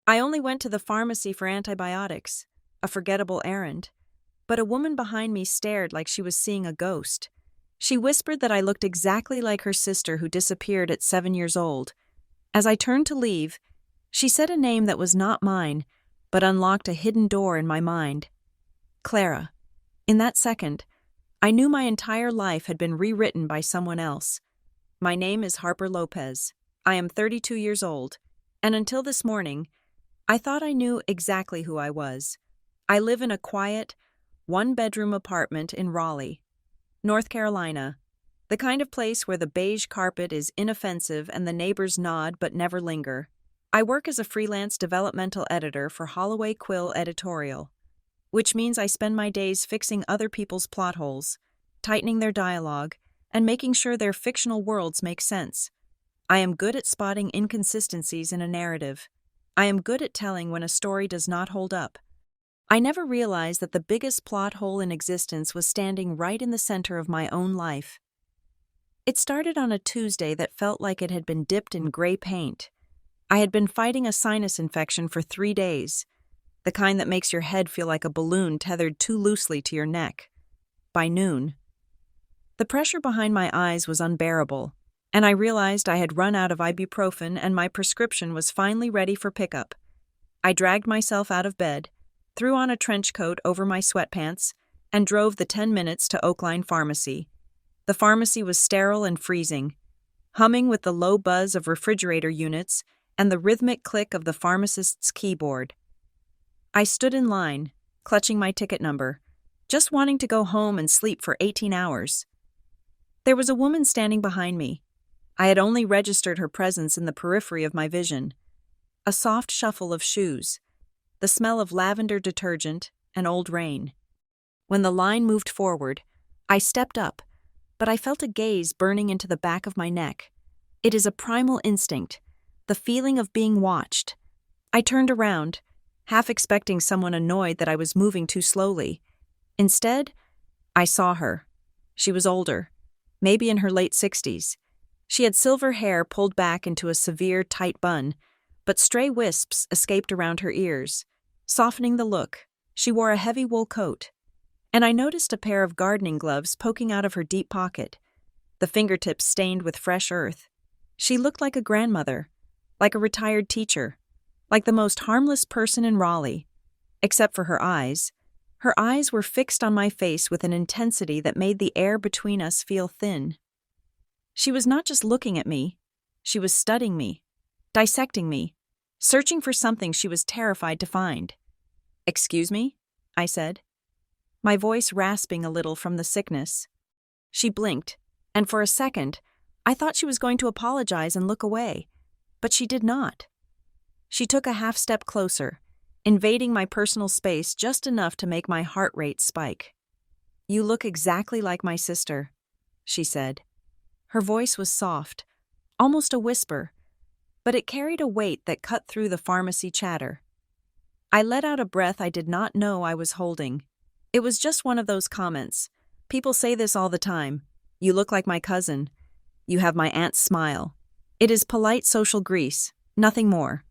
I only went to the pharmacy for antibiotics, a forgettable errand. But a woman behind me stared like she was seeing a ghost. She whispered that I looked exactly like her sister who disappeared at 7 years old. As I turned to leave, she said a name that was not mine, but unlocked a hidden door in my mind. Clara. In that second, I knew my entire life had been rewritten by someone else. My name is Harper Lopez. I am 32 years old, and until this morning, I thought I knew exactly who I was. I live in a quiet, one-bedroom apartment in Raleigh, North Carolina, the kind of place where the beige carpet is inoffensive and the neighbors nod but never linger. I work as a freelance developmental editor for Holloway Quill Editorial, which means I spend my days fixing other people's plot holes, tightening their dialogue, and making sure their fictional worlds make sense. I am good at spotting inconsistencies in a narrative. I am good at telling when a story does not hold up. I never realized that the biggest plot hole in existence was standing right in the center of my own life. It started on a Tuesday that felt like it had been dipped in gray paint. I had been fighting a sinus infection for 3 days, the kind that makes your head feel like a balloon tethered too loosely to your neck. By noon, the pressure behind my eyes was unbearable, and I realized I had run out of ibuprofen and my prescription was finally ready for pickup. I dragged myself out of bed, threw on a trench coat over my sweatpants, and drove the 10 minutes to Oakline Pharmacy. The pharmacy was sterile and freezing, humming with the low buzz of refrigerator units and the rhythmic click of the pharmacist's keyboard. I stood in line, clutching my ticket number, just wanting to go home and sleep for 18 hours. There was a woman standing behind me. I had only registered her presence in the periphery of my vision. A soft shuffle of shoes, the smell of lavender detergent, and old rain. When the line moved forward, I stepped up, but I felt a gaze burning into the back of my neck. It is a primal instinct, the feeling of being watched. I turned around, half expecting someone annoyed that I was moving too slowly. Instead, I saw her. She was older, maybe in her late 60s. She had silver hair pulled back into a severe, tight bun, but stray wisps escaped around her ears, softening the look. She wore a heavy wool coat, and I noticed a pair of gardening gloves poking out of her deep pocket, the fingertips stained with fresh earth. She looked like a grandmother, like a retired teacher, like the most harmless person in Raleigh, except for her eyes. Her eyes were fixed on my face with an intensity that made the air between us feel thin. She was not just looking at me, she was studying me, dissecting me, searching for something she was terrified to find. "Excuse me?" I said, my voice rasping a little from the sickness. She blinked, and for a second, I thought she was going to apologize and look away, but she did not. She took a half-step closer, invading my personal space just enough to make my heart rate spike. "You look exactly like my sister," she said. Her voice was soft, almost a whisper, but it carried a weight that cut through the pharmacy chatter. I let out a breath I did not know I was holding. It was just one of those comments. People say this all the time. "You look like my cousin. You have my aunt's smile." It is polite social grease, nothing more.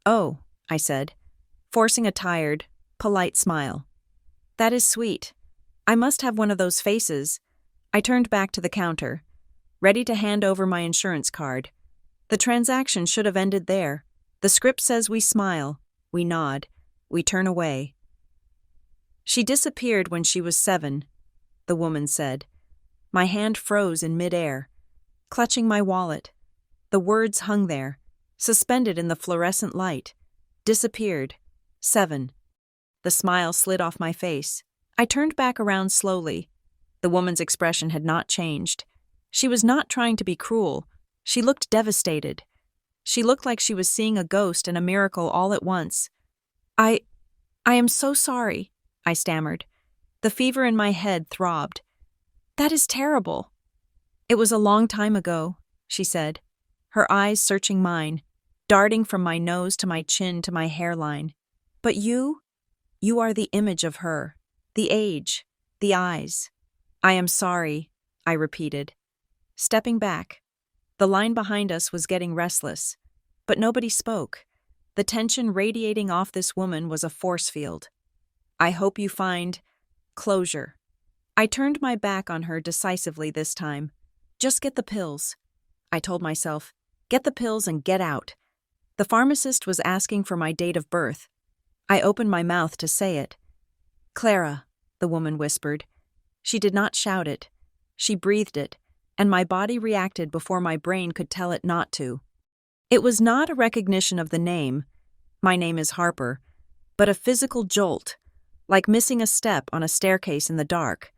"Oh," I said, forcing a tired, polite smile. "That is sweet. I must have one of those faces." I turned back to the counter, ready to hand over my insurance card. The transaction should have ended there. The script says we smile, we nod, we turn away. "She disappeared when she was 7, the woman said. My hand froze in midair, clutching my wallet. The words hung there, suspended in the fluorescent light. Disappeared. 7. The smile slid off my face. I turned back around slowly. The woman's expression had not changed. She was not trying to be cruel. She looked devastated. She looked like she was seeing a ghost and a miracle all at once. I am so sorry," I stammered. The fever in my head throbbed. "That is terrible." "It was a long time ago," she said, her eyes searching mine, darting from my nose to my chin to my hairline. "But you are the image of her, the age, the eyes." "I am sorry," I repeated. Stepping back, the line behind us was getting restless, but nobody spoke. The tension radiating off this woman was a force field. I hope you find closure. I turned my back on her decisively this time. Just get the pills. I told myself, get the pills and get out. The pharmacist was asking for my date of birth. I opened my mouth to say it. Clara, the woman whispered. She did not shout it. She breathed it, and my body reacted before my brain could tell it not to. It was not a recognition of the name, my name is Harper, but a physical jolt, like missing a step on a staircase in the dark.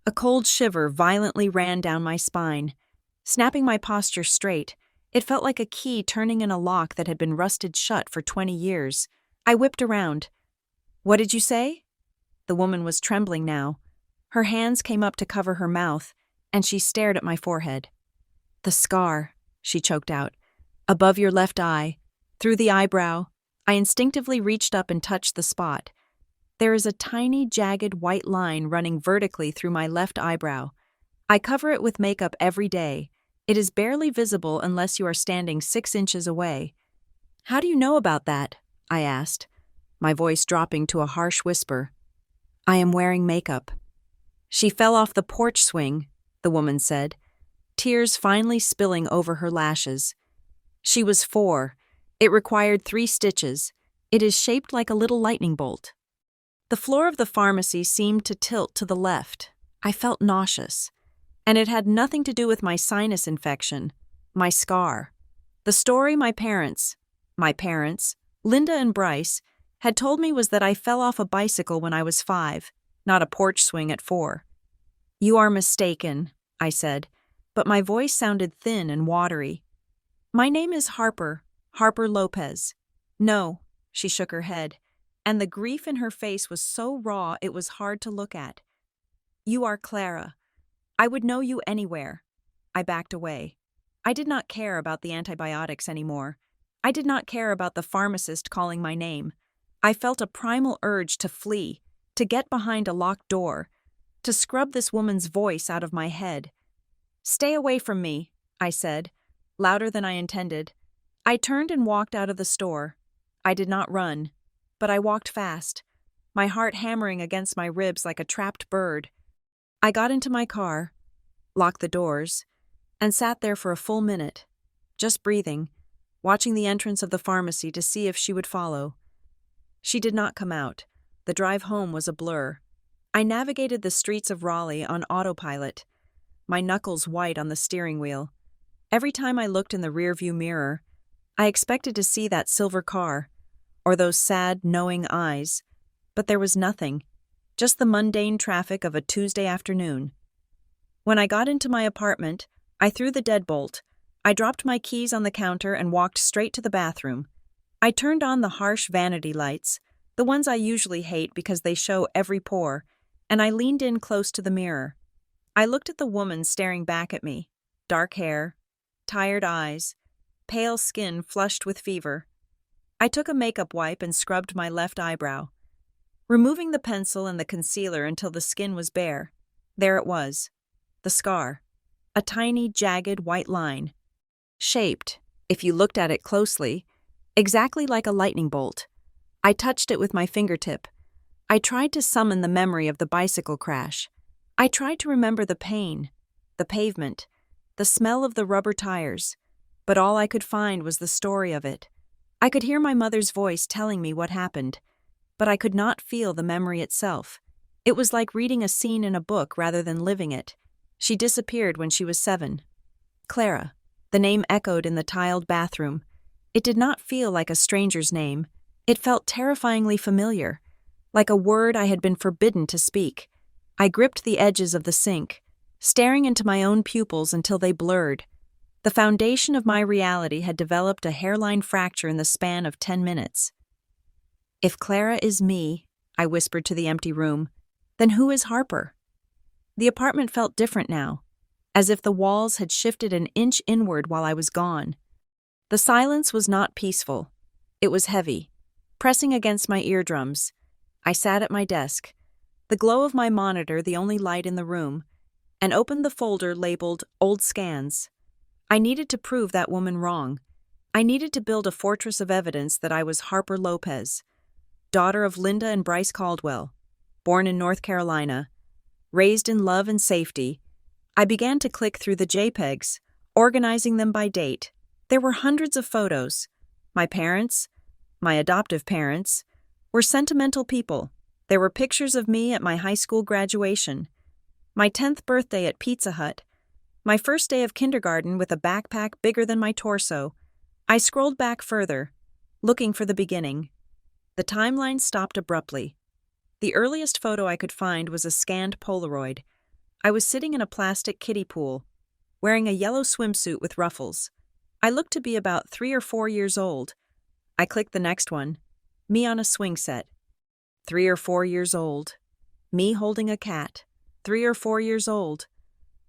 A cold shiver violently ran down my spine. Snapping my posture straight, it felt like a key turning in a lock that had been rusted shut for 20 years. I whipped around. What did you say? The woman was trembling now. Her hands came up to cover her mouth, and she stared at my forehead. The scar, she choked out. Above your left eye, through the eyebrow. I instinctively reached up and touched the spot. There is a tiny, jagged white line running vertically through my left eyebrow. I cover it with makeup every day. It is barely visible unless you are standing 6 inches away. How do you know about that? I asked, my voice dropping to a harsh whisper. I am wearing makeup. She fell off the porch swing, the woman said, tears finally spilling over her lashes. She was 4. It required 3 stitches. It is shaped like a little lightning bolt. The floor of the pharmacy seemed to tilt to the left. I felt nauseous. And it had nothing to do with my sinus infection, my scar. The story my parents, Linda and Bryce, had told me was that I fell off a bicycle when I was 5, not a porch swing at 4. You are mistaken, I said, but my voice sounded thin and watery. My name is Harper Lopez. No, she shook her head, and the grief in her face was so raw it was hard to look at. You are Clara. I would know you anywhere. I backed away. I did not care about the antibiotics anymore. I did not care about the pharmacist calling my name. I felt a primal urge to flee, to get behind a locked door, to scrub this woman's voice out of my head. Stay away from me, I said, louder than I intended. I turned and walked out of the store. I did not run, but I walked fast, my heart hammering against my ribs like a trapped bird. I got into my car, locked the doors, and sat there for a full minute, just breathing, watching the entrance of the pharmacy to see if she would follow. She did not come out. The drive home was a blur. I navigated the streets of Raleigh on autopilot, my knuckles white on the steering wheel. Every time I looked in the rearview mirror, I expected to see that silver car, or those sad, knowing eyes, but there was nothing, just the mundane traffic of a Tuesday afternoon. When I got into my apartment, I threw the deadbolt. I dropped my keys on the counter and walked straight to the bathroom. I turned on the harsh vanity lights, the ones I usually hate because they show every pore, and I leaned in close to the mirror. I looked at the woman staring back at me. Dark hair, tired eyes, pale skin flushed with fever. I took a makeup wipe and scrubbed my left eyebrow, removing the pencil and the concealer until the skin was bare. There it was, the scar, a tiny, jagged white line, shaped, if you looked at it closely, exactly like a lightning bolt. I touched it with my fingertip. I tried to summon the memory of the bicycle crash. I tried to remember the pain, the pavement, the smell of the rubber tires, but all I could find was the story of it. I could hear my mother's voice telling me what happened, but I could not feel the memory itself. It was like reading a scene in a book rather than living it. She disappeared when she was 7. Clara. The name echoed in the tiled bathroom. It did not feel like a stranger's name. It felt terrifyingly familiar, like a word I had been forbidden to speak. I gripped the edges of the sink, staring into my own pupils until they blurred. The foundation of my reality had developed a hairline fracture in the span of 10 minutes. If Clara is me, I whispered to the empty room, then who is Harper? The apartment felt different now, as if the walls had shifted an inch inward while I was gone. The silence was not peaceful. It was heavy, pressing against my eardrums. I sat at my desk, the glow of my monitor the only light in the room, and opened the folder labeled Old Scans. I needed to prove that woman wrong. I needed to build a fortress of evidence that I was Harper Lopez, daughter of Linda and Bryce Caldwell, born in North Carolina, raised in love and safety. I began to click through the JPEGs, organizing them by date. There were hundreds of photos. My parents, my adoptive parents, were sentimental people. There were pictures of me at my high school graduation, my 10th birthday at Pizza Hut, my first day of kindergarten with a backpack bigger than my torso. I scrolled back further, looking for the beginning. The timeline stopped abruptly. The earliest photo I could find was a scanned Polaroid. I was sitting in a plastic kiddie pool, wearing a yellow swimsuit with ruffles. I looked to be about 3 or 4 years old. I clicked the next one, me on a swing set. 3 or 4 years old. Me holding a cat. 3 or 4 years old.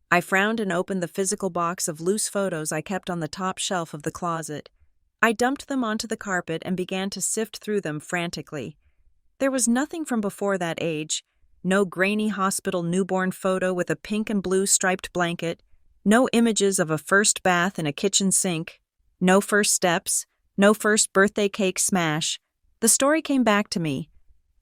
I frowned and opened the physical box of loose photos I kept on the top shelf of the closet. I dumped them onto the carpet and began to sift through them frantically. There was nothing from before that age. No grainy hospital newborn photo with a pink and blue striped blanket. No images of a first bath and a kitchen sink. No first steps. No first birthday cake smash. The story came back to me.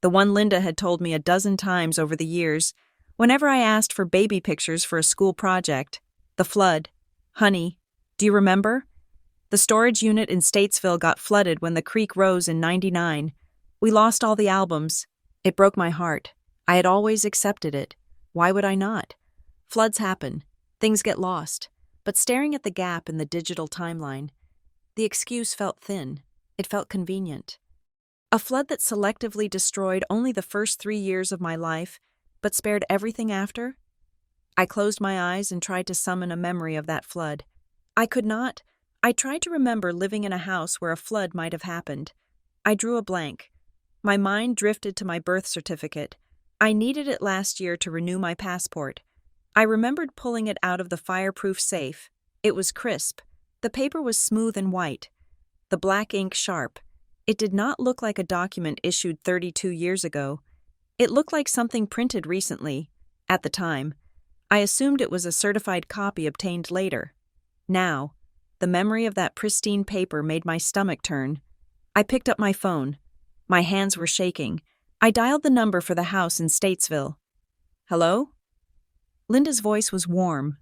The one Linda had told me a dozen times over the years, whenever I asked for baby pictures for a school project. The flood. Honey, do you remember? The storage unit in Statesville got flooded when the creek rose in '99. We lost all the albums. It broke my heart. I had always accepted it. Why would I not? Floods happen. Things get lost. But staring at the gap in the digital timeline, the excuse felt thin. It felt convenient. A flood that selectively destroyed only the first 3 years of my life, but spared everything after? I closed my eyes and tried to summon a memory of that flood. I could not. I tried to remember living in a house where a flood might have happened. I drew a blank. My mind drifted to my birth certificate. I needed it last year to renew my passport. I remembered pulling it out of the fireproof safe. It was crisp. The paper was smooth and white. The black ink sharp. It did not look like a document issued 32 years ago. It looked like something printed recently. At the time, I assumed it was a certified copy obtained later. Now, the memory of that pristine paper made my stomach turn. I picked up my phone. My hands were shaking. I dialed the number for the house in Statesville. Hello? Linda's voice was warm,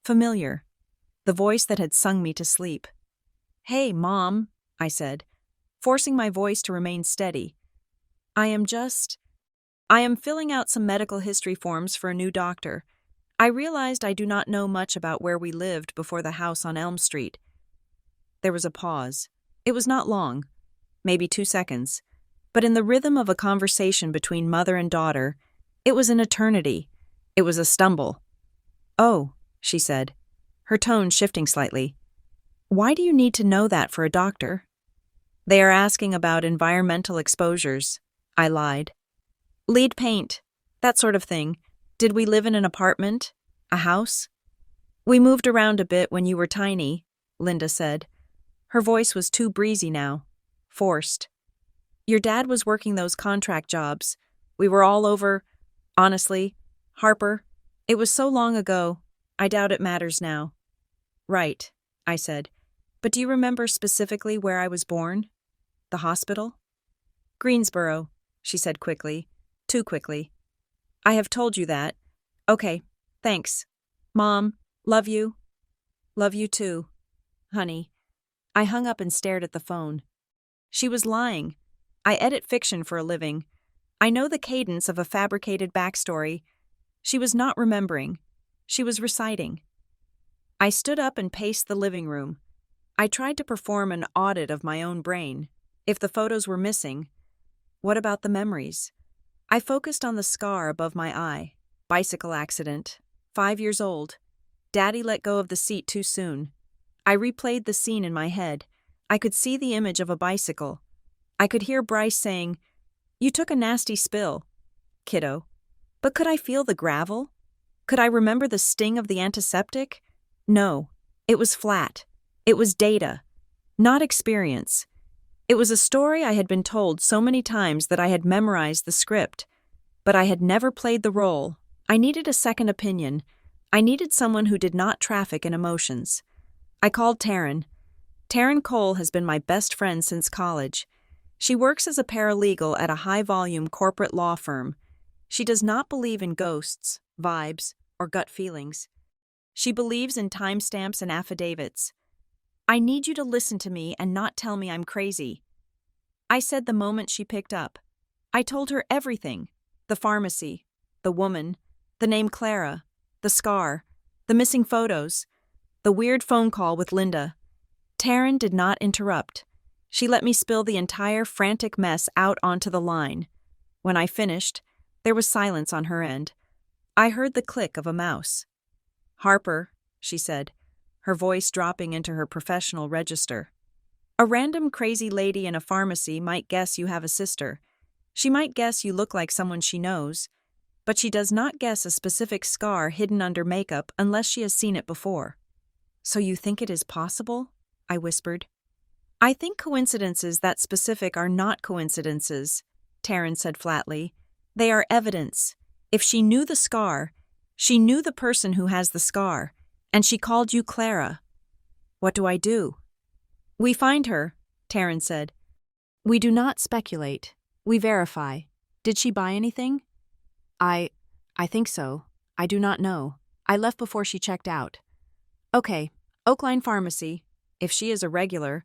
familiar, the voice that had sung me to sleep. Hey, Mom, I said, forcing my voice to remain steady. I am filling out some medical history forms for a new doctor. I realized I do not know much about where we lived before the house on Elm Street. There was a pause. It was not long, maybe 2 seconds, but in the rhythm of a conversation between mother and daughter, it was an eternity. It was a stumble. Oh, she said, her tone shifting slightly. Why do you need to know that for a doctor? They are asking about environmental exposures, I lied. Lead paint, that sort of thing. Did we live in an apartment? A house? We moved around a bit when you were tiny, Linda said. Her voice was too breezy now, forced. Your dad was working those contract jobs. We were all over. Honestly, Harper, it was so long ago, I doubt it matters now. Right, I said. But do you remember specifically where I was born? The hospital? Greensboro, she said quickly. Too quickly. I have told you that. Okay, thanks. Mom, love you. Love you too, honey. I hung up and stared at the phone. She was lying. I edit fiction for a living. I know the cadence of a fabricated backstory. She was not remembering. She was reciting. I stood up and paced the living room. I tried to perform an audit of my own brain. If the photos were missing, what about the memories? I focused on the scar above my eye. Bicycle accident. 5 years old. Daddy let go of the seat too soon. I replayed the scene in my head. I could see the image of a bicycle. I could hear Bryce saying, "You took a nasty spill, kiddo." But could I feel the gravel? Could I remember the sting of the antiseptic? No. It was flat. It was data, not experience. It was a story I had been told so many times that I had memorized the script, but I had never played the role. I needed a second opinion. I needed someone who did not traffic in emotions. I called Taryn. Taryn Cole has been my best friend since college. She works as a paralegal at a high-volume corporate law firm. She does not believe in ghosts, vibes, or gut feelings. She believes in timestamps and affidavits. I need you to listen to me and not tell me I'm crazy. I said the moment she picked up. I told her everything. The pharmacy, the woman, the name Clara, the scar, the missing photos, the weird phone call with Linda. Taryn did not interrupt. She let me spill the entire frantic mess out onto the line. When I finished, there was silence on her end. I heard the click of a mouse. "Harper," she said, her voice dropping into her professional register. "A random crazy lady in a pharmacy might guess you have a sister. She might guess you look like someone she knows, but she does not guess a specific scar hidden under makeup unless she has seen it before." "So you think it is possible?" I whispered. "I think coincidences that specific are not coincidences," Taryn said flatly. "They are evidence. If she knew the scar, she knew the person who has the scar, and she called you Clara. What do I do?" "We find her," Taryn said. "We do not speculate. We verify. Did she buy anything?" I think so. I do not know. I left before she checked out." "Okay, Oakline Pharmacy. If she is a regular,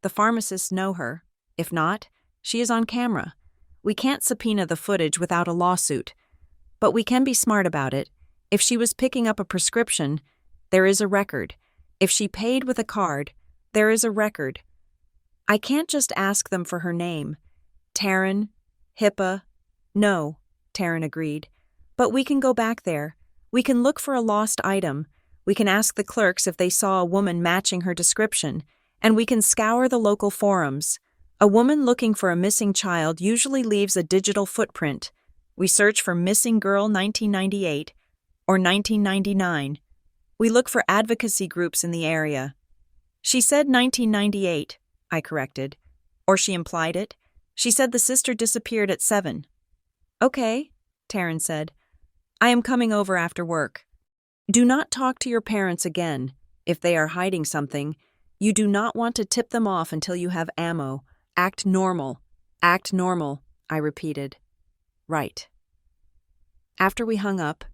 the pharmacists know her. If not, she is on camera. We can't subpoena the footage without a lawsuit. But we can be smart about it. If she was picking up a prescription, there is a record. If she paid with a card, there is a record. I can't just ask them for her name. Taryn, HIPAA. No," Taryn agreed. "But we can go back there. We can look for a lost item. We can ask the clerks if they saw a woman matching her description, and we can scour the local forums. A woman looking for a missing child usually leaves a digital footprint. We search for Missing Girl 1998 or 1999. We look for advocacy groups in the area." "She said 1998, I corrected. Or she implied it. She said the sister disappeared at 7. "Okay," Taryn said. "I am coming over after work. Do not talk to your parents again. If they are hiding something, you do not want to tip them off until you have ammo. Act normal. Act normal," I repeated. "Right." After we hung up,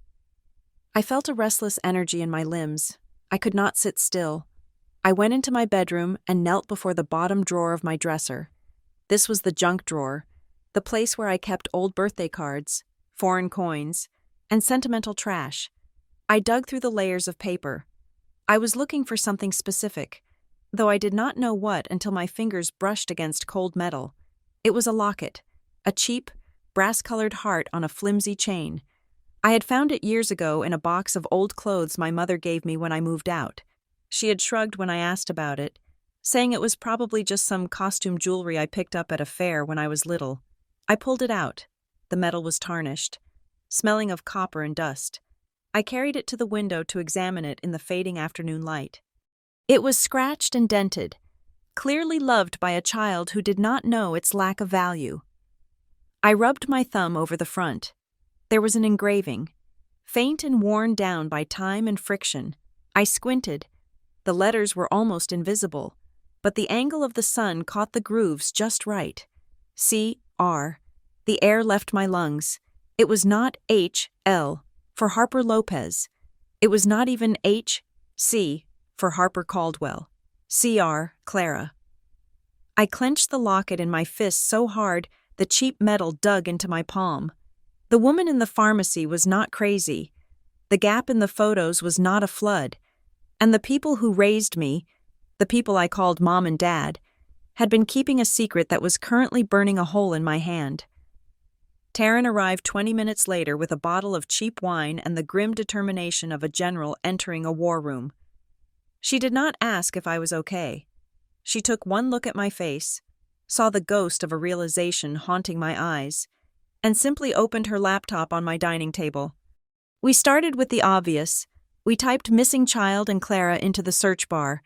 I felt a restless energy in my limbs. I could not sit still. I went into my bedroom and knelt before the bottom drawer of my dresser. This was the junk drawer, the place where I kept old birthday cards, foreign coins, and sentimental trash. I dug through the layers of paper. I was looking for something specific, though I did not know what until my fingers brushed against cold metal. It was a locket, a cheap, brass-colored heart on a flimsy chain. I had found it years ago in a box of old clothes my mother gave me when I moved out. She had shrugged when I asked about it, saying it was probably just some costume jewelry I picked up at a fair when I was little. I pulled it out. The metal was tarnished, smelling of copper and dust. I carried it to the window to examine it in the fading afternoon light. It was scratched and dented, clearly loved by a child who did not know its lack of value. I rubbed my thumb over the front. There was an engraving, faint and worn down by time and friction. I squinted. The letters were almost invisible, but the angle of the sun caught the grooves just right. C.R. The air left my lungs. It was not H.L. for Harper Lopez. It was not even H.C. for Harper Caldwell. C.R. Clara. I clenched the locket in my fist so hard the cheap metal dug into my palm. The woman in the pharmacy was not crazy. The gap in the photos was not a flood. And the people who raised me, the people I called Mom and Dad, had been keeping a secret that was currently burning a hole in my hand. Taryn arrived 20 minutes later with a bottle of cheap wine and the grim determination of a general entering a war room. She did not ask if I was okay. She took one look at my face, saw the ghost of a realization haunting my eyes, and simply opened her laptop on my dining table. We started with the obvious. We typed missing child and Clara into the search bar.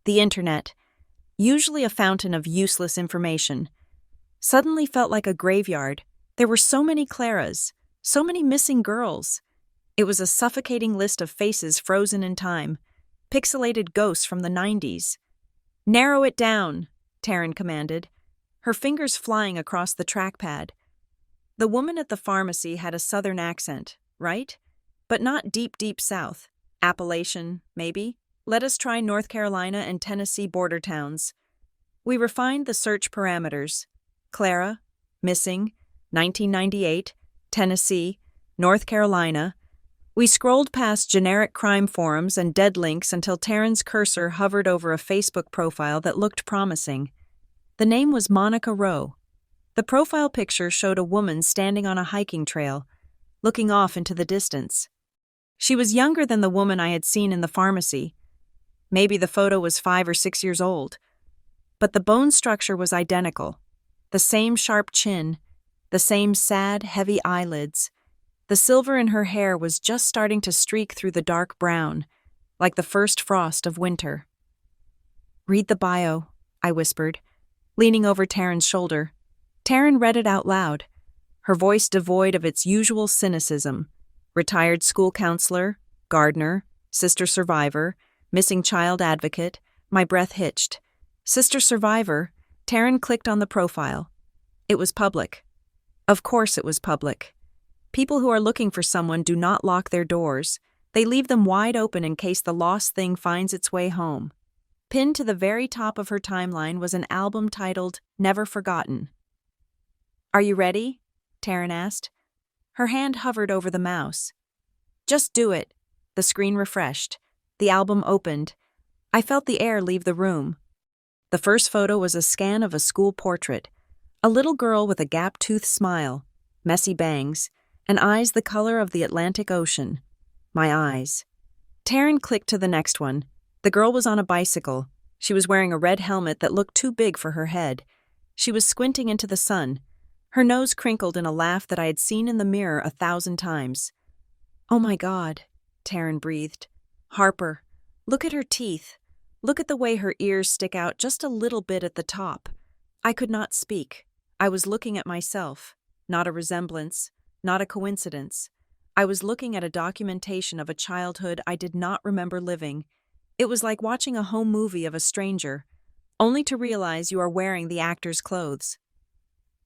The internet, usually a fountain of useless information, suddenly felt like a graveyard. There were so many Claras, so many missing girls. It was a suffocating list of faces frozen in time, pixelated ghosts from the 90s. Narrow it down, Taryn commanded, her fingers flying across the trackpad. The woman at the pharmacy had a southern accent, right? But not deep, deep south. Appalachian, maybe? Let us try North Carolina and Tennessee border towns. We refined the search parameters. Clara, missing, 1998, Tennessee, North Carolina. We scrolled past generic crime forums and dead links until Taryn's cursor hovered over a Facebook profile that looked promising. The name was Monica Rowe. The profile picture showed a woman standing on a hiking trail, looking off into the distance. She was younger than the woman I had seen in the pharmacy. Maybe the photo was 5 or 6 years old. But the bone structure was identical. The same sharp chin, the same sad, heavy eyelids. The silver in her hair was just starting to streak through the dark brown, like the first frost of winter. "Read the bio," I whispered, leaning over Taryn's shoulder. Taryn read it out loud, her voice devoid of its usual cynicism. Retired school counselor, gardener, sister survivor, missing child advocate. My breath hitched. Sister survivor. Taryn clicked on the profile. It was public. Of course it was public. People who are looking for someone do not lock their doors. They leave them wide open in case the lost thing finds its way home. Pinned to the very top of her timeline was an album titled Never Forgotten. "Are you ready?" Taryn asked. Her hand hovered over the mouse. "Just do it." The screen refreshed. The album opened. I felt the air leave the room. The first photo was a scan of a school portrait. A little girl with a gap-toothed smile, messy bangs, and eyes the color of the Atlantic Ocean. My eyes. Taryn clicked to the next one. The girl was on a bicycle. She was wearing a red helmet that looked too big for her head. She was squinting into the sun. Her nose crinkled in a laugh that I had seen in the mirror 1,000 times. "Oh my God," Taryn breathed. "Harper, look at her teeth. Look at the way her ears stick out just a little bit at the top." I could not speak. I was looking at myself. Not a resemblance, not a coincidence. I was looking at a documentation of a childhood I did not remember living. It was like watching a home movie of a stranger, only to realize you are wearing the actor's clothes.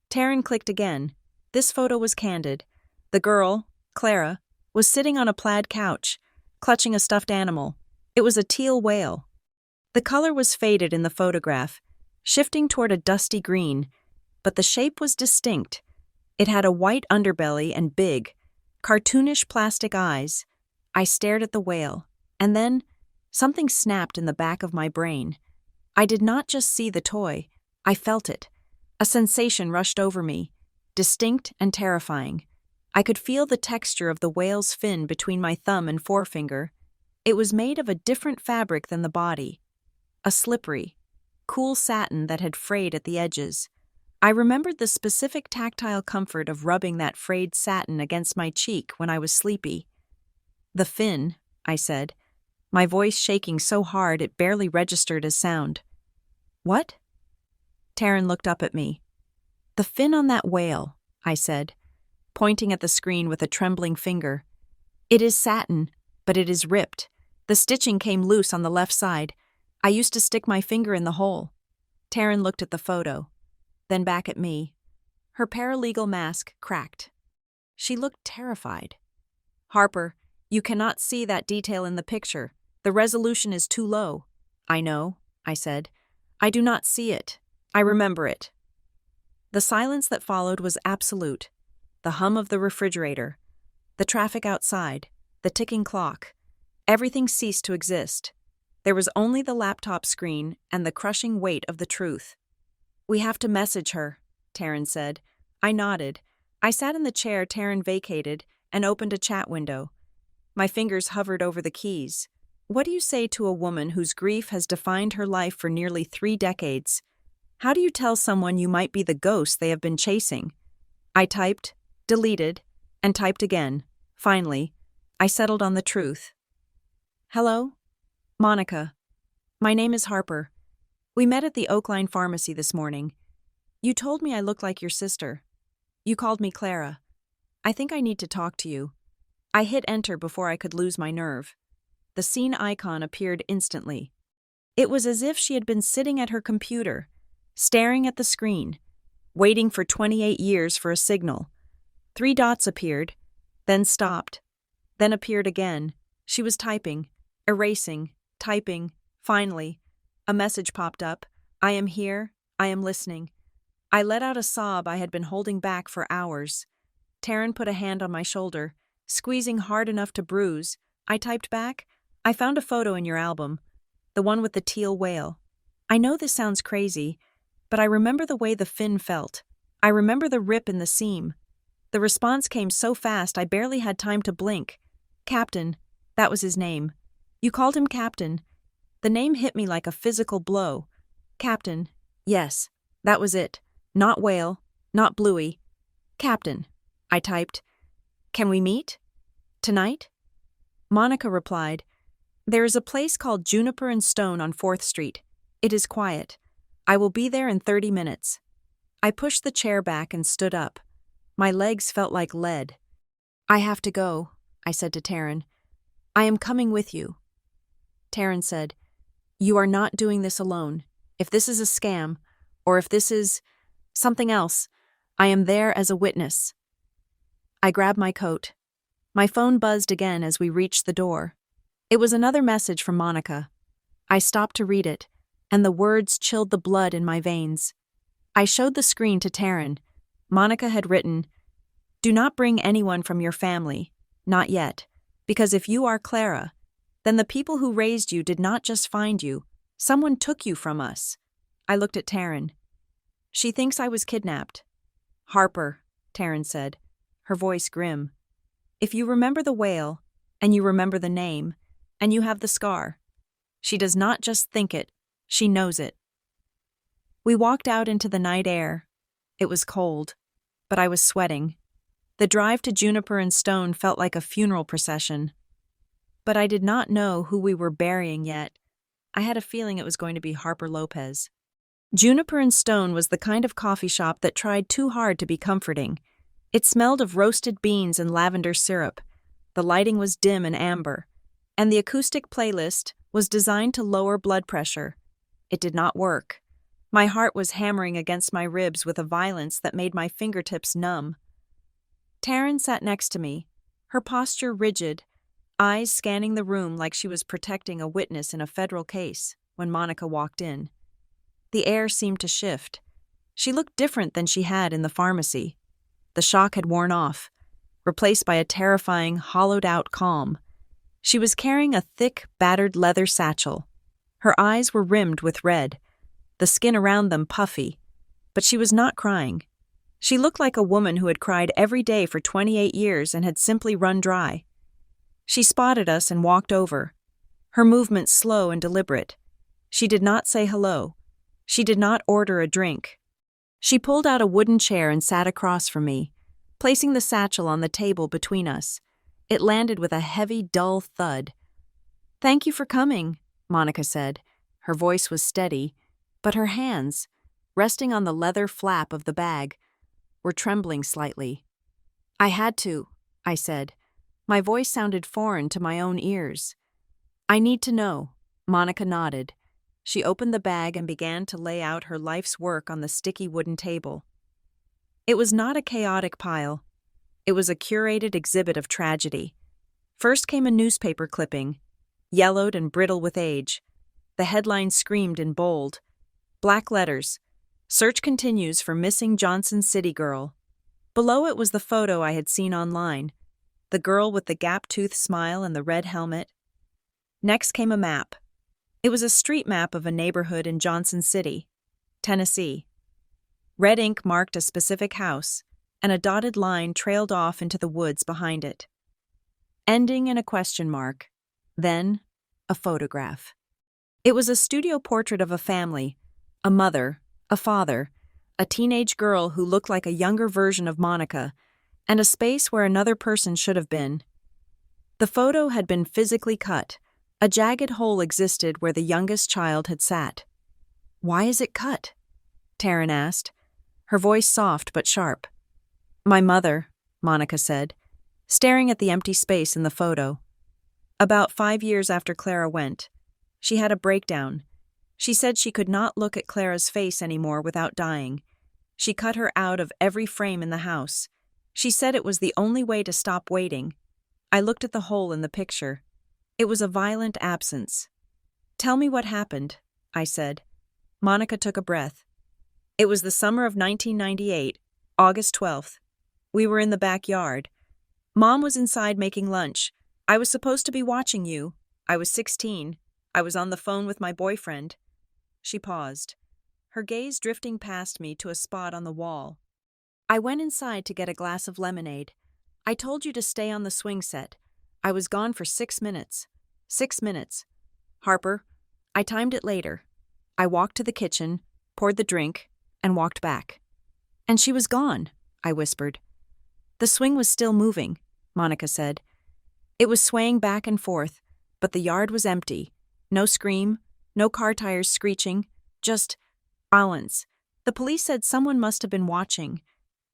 Taryn clicked again. This photo was candid. The girl, Clara, was sitting on a plaid couch, clutching a stuffed animal. It was a teal whale. The color was faded in the photograph, shifting toward a dusty green, but the shape was distinct. It had a white underbelly and big, cartoonish plastic eyes. I stared at the whale, and then something snapped in the back of my brain. I did not just see the toy, I felt it. A sensation rushed over me, distinct and terrifying. I could feel the texture of the whale's fin between my thumb and forefinger. It was made of a different fabric than the body. A slippery, cool satin that had frayed at the edges. I remembered the specific tactile comfort of rubbing that frayed satin against my cheek when I was sleepy. "The fin," I said, my voice shaking so hard it barely registered as sound. "What?" Taryn looked up at me. "The fin on that whale," I said, pointing at the screen with a trembling finger. "It is satin, but it is ripped. The stitching came loose on the left side. I used to stick my finger in the hole." Taryn looked at the photo, then back at me. Her paralegal mask cracked. She looked terrified. "Harper, you cannot see that detail in the picture. The resolution is too low." "I know," I said. "I do not see it. I remember it." The silence that followed was absolute. The hum of the refrigerator, the traffic outside, the ticking clock. Everything ceased to exist. There was only the laptop screen and the crushing weight of the truth. "We have to message her," Taryn said. I nodded. I sat in the chair Taryn vacated and opened a chat window. My fingers hovered over the keys. What do you say to a woman whose grief has defined her life for nearly 3 decades? How do you tell someone you might be the ghost they have been chasing? I typed, deleted, and typed again. Finally, I settled on the truth. "Hello? Monica. My name is Harper. We met at the Oakline Pharmacy this morning. You told me I looked like your sister. You called me Clara. I think I need to talk to you." I hit enter before I could lose my nerve. The scene icon appeared instantly. It was as if she had been sitting at her computer, staring at the screen, waiting for 28 years for a signal. 3 dots appeared, then stopped, then appeared again. She was typing, erasing, typing. Finally, a message popped up. I am here, I am listening. I let out a sob I had been holding back for hours. Taryn put a hand on my shoulder, squeezing hard enough to bruise. I typed back, I found a photo in your album, the one with the teal whale. I know this sounds crazy, but I remember the way the fin felt. I remember the rip in the seam. The response came so fast I barely had time to blink. Captain, that was his name. You called him Captain. The name hit me like a physical blow. Captain, yes, that was it. Not whale, not Bluey. Captain, I typed. Can we meet? Tonight? Monica replied, there is a place called Juniper and Stone on 4th Street. It is quiet. I will be there in 30 minutes. I pushed the chair back and stood up. My legs felt like lead. I have to go, I said to Taryn. I am coming with you. Taryn said, you are not doing this alone. If this is a scam, or if this is something else, I am there as a witness. I grabbed my coat. My phone buzzed again as we reached the door. It was another message from Monica. I stopped to read it, and the words chilled the blood in my veins. I showed the screen to Taryn. Monica had written, do not bring anyone from your family, not yet, because if you are Clara, then the people who raised you did not just find you, someone took you from us. I looked at Taryn. She thinks I was kidnapped. Harper, Taryn said, her voice grim. If you remember the whale, and you remember the name, and you have the scar, she does not just think it, she knows it. We walked out into the night air. It was cold, but I was sweating. The drive to Juniper and Stone felt like a funeral procession. But I did not know who we were burying yet. I had a feeling it was going to be Harper Lopez. Juniper and Stone was the kind of coffee shop that tried too hard to be comforting. It smelled of roasted beans and lavender syrup. The lighting was dim and amber, and the acoustic playlist was designed to lower blood pressure. It did not work. My heart was hammering against my ribs with a violence that made my fingertips numb. Taryn sat next to me, her posture rigid, eyes scanning the room like she was protecting a witness in a federal case when Monica walked in. The air seemed to shift. She looked different than she had in the pharmacy. The shock had worn off, replaced by a terrifying, hollowed-out calm. She was carrying a thick, battered leather satchel. Her eyes were rimmed with red, the skin around them puffy, but she was not crying. She looked like a woman who had cried every day for 28 years and had simply run dry. She spotted us and walked over, her movements slow and deliberate. She did not say hello. She did not order a drink. She pulled out a wooden chair and sat across from me, placing the satchel on the table between us. It landed with a heavy, dull thud. "Thank you for coming," Monica said. Her voice was steady, but her hands, resting on the leather flap of the bag, were trembling slightly. "I had to," I said. My voice sounded foreign to my own ears. "I need to know." Monica nodded. She opened the bag and began to lay out her life's work on the sticky wooden table. It was not a chaotic pile. It was a curated exhibit of tragedy. First came a newspaper clipping, yellowed and brittle with age. The headline screamed in bold, black letters, "Search continues for missing Johnson City girl." Below it was the photo I had seen online, the girl with the gap-toothed smile and the red helmet. Next came a map. It was a street map of a neighborhood in Johnson City, Tennessee. Red ink marked a specific house, and a dotted line trailed off into the woods behind it, ending in a question mark, then a photograph. It was a studio portrait of a family, a mother, a father, a teenage girl who looked like a younger version of Monica, and a space where another person should have been. The photo had been physically cut. A jagged hole existed where the youngest child had sat. "Why is it cut?" Taryn asked, her voice soft but sharp. "My mother," Monica said, staring at the empty space in the photo. "About 5 years after Clara went, she had a breakdown, She said she could not look at Clara's face anymore without dying. She cut her out of every frame in the house. She said it was the only way to stop waiting. I looked at the hole in the picture. It was a violent absence. "Tell me what happened," I said. Monica took a breath. "It was the summer of 1998, August 12th. We were in the backyard. Mom was inside making lunch. I was supposed to be watching you. I was 16. I was on the phone with my boyfriend." She paused, her gaze drifting past me to a spot on the wall. "I went inside to get a glass of lemonade. I told you to stay on the swing set. I was gone for 6 minutes. 6 minutes. Harper, I timed it later. I walked to the kitchen, poured the drink, and walked back. And she was gone," I whispered. "The swing was still moving," Monica said. "It was swaying back and forth, but the yard was empty. No scream, no car tires screeching, just silence. The police said someone must have been watching,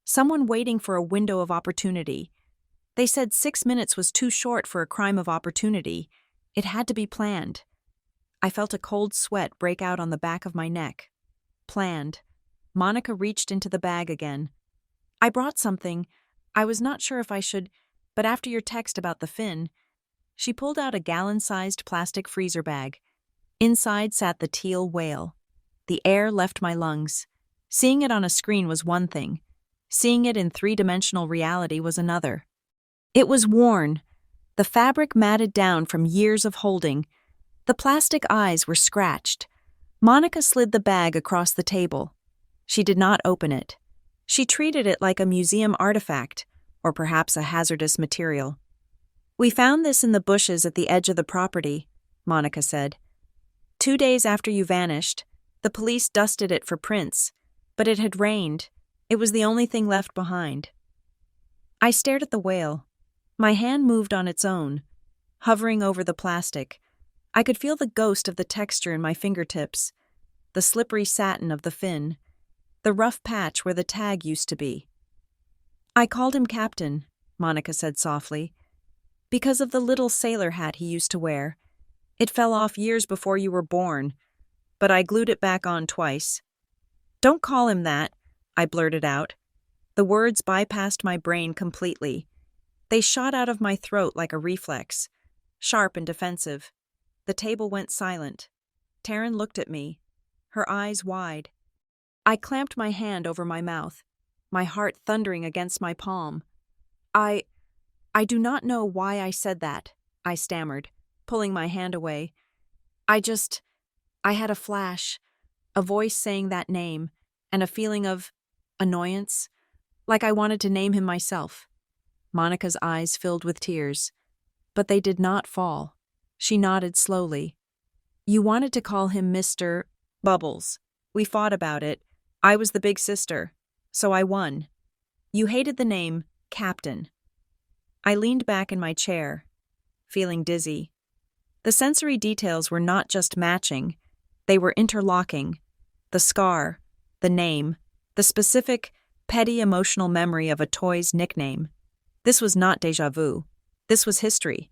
someone waiting for a window of opportunity. They said 6 minutes was too short for a crime of opportunity. It had to be planned." I felt a cold sweat break out on the back of my neck. Planned. Monica reached into the bag again. "I brought something. I was not sure if I should, but after your text about the fin..." She pulled out a gallon-sized plastic freezer bag. Inside sat the teal whale. The air left my lungs. Seeing it on a screen was one thing. Seeing it in three-dimensional reality was another. It was worn, the fabric matted down from years of holding. The plastic eyes were scratched. Monica slid the bag across the table. She did not open it. She treated it like a museum artifact, or perhaps a hazardous material. "We found this in the bushes at the edge of the property," Monica said. "2 days after you vanished, the police dusted it for prints, but it had rained. It was the only thing left behind." I stared at the whale. My hand moved on its own, hovering over the plastic. I could feel the ghost of the texture in my fingertips, the slippery satin of the fin, the rough patch where the tag used to be. "I called him Captain," Monica said softly, "because of the little sailor hat he used to wear. It fell off years before you were born, but I glued it back on twice." "Don't call him that," I blurted out. The words bypassed my brain completely. They shot out of my throat like a reflex, sharp and defensive. The table went silent. Taryn looked at me, her eyes wide. I clamped my hand over my mouth, my heart thundering against my palm. I do not know why I said that," I stammered, pulling my hand away. I had a flash, a voice saying that name, and a feeling of annoyance, like I wanted to name him myself." Monica's eyes filled with tears, but they did not fall. She nodded slowly. "You wanted to call him Mr. Bubbles. We fought about it. I was the big sister, so I won. You hated the name Captain." I leaned back in my chair, feeling dizzy. The sensory details were not just matching, they were interlocking. The scar, the name, the specific, petty emotional memory of a toy's nickname. This was not déjà vu. This was history.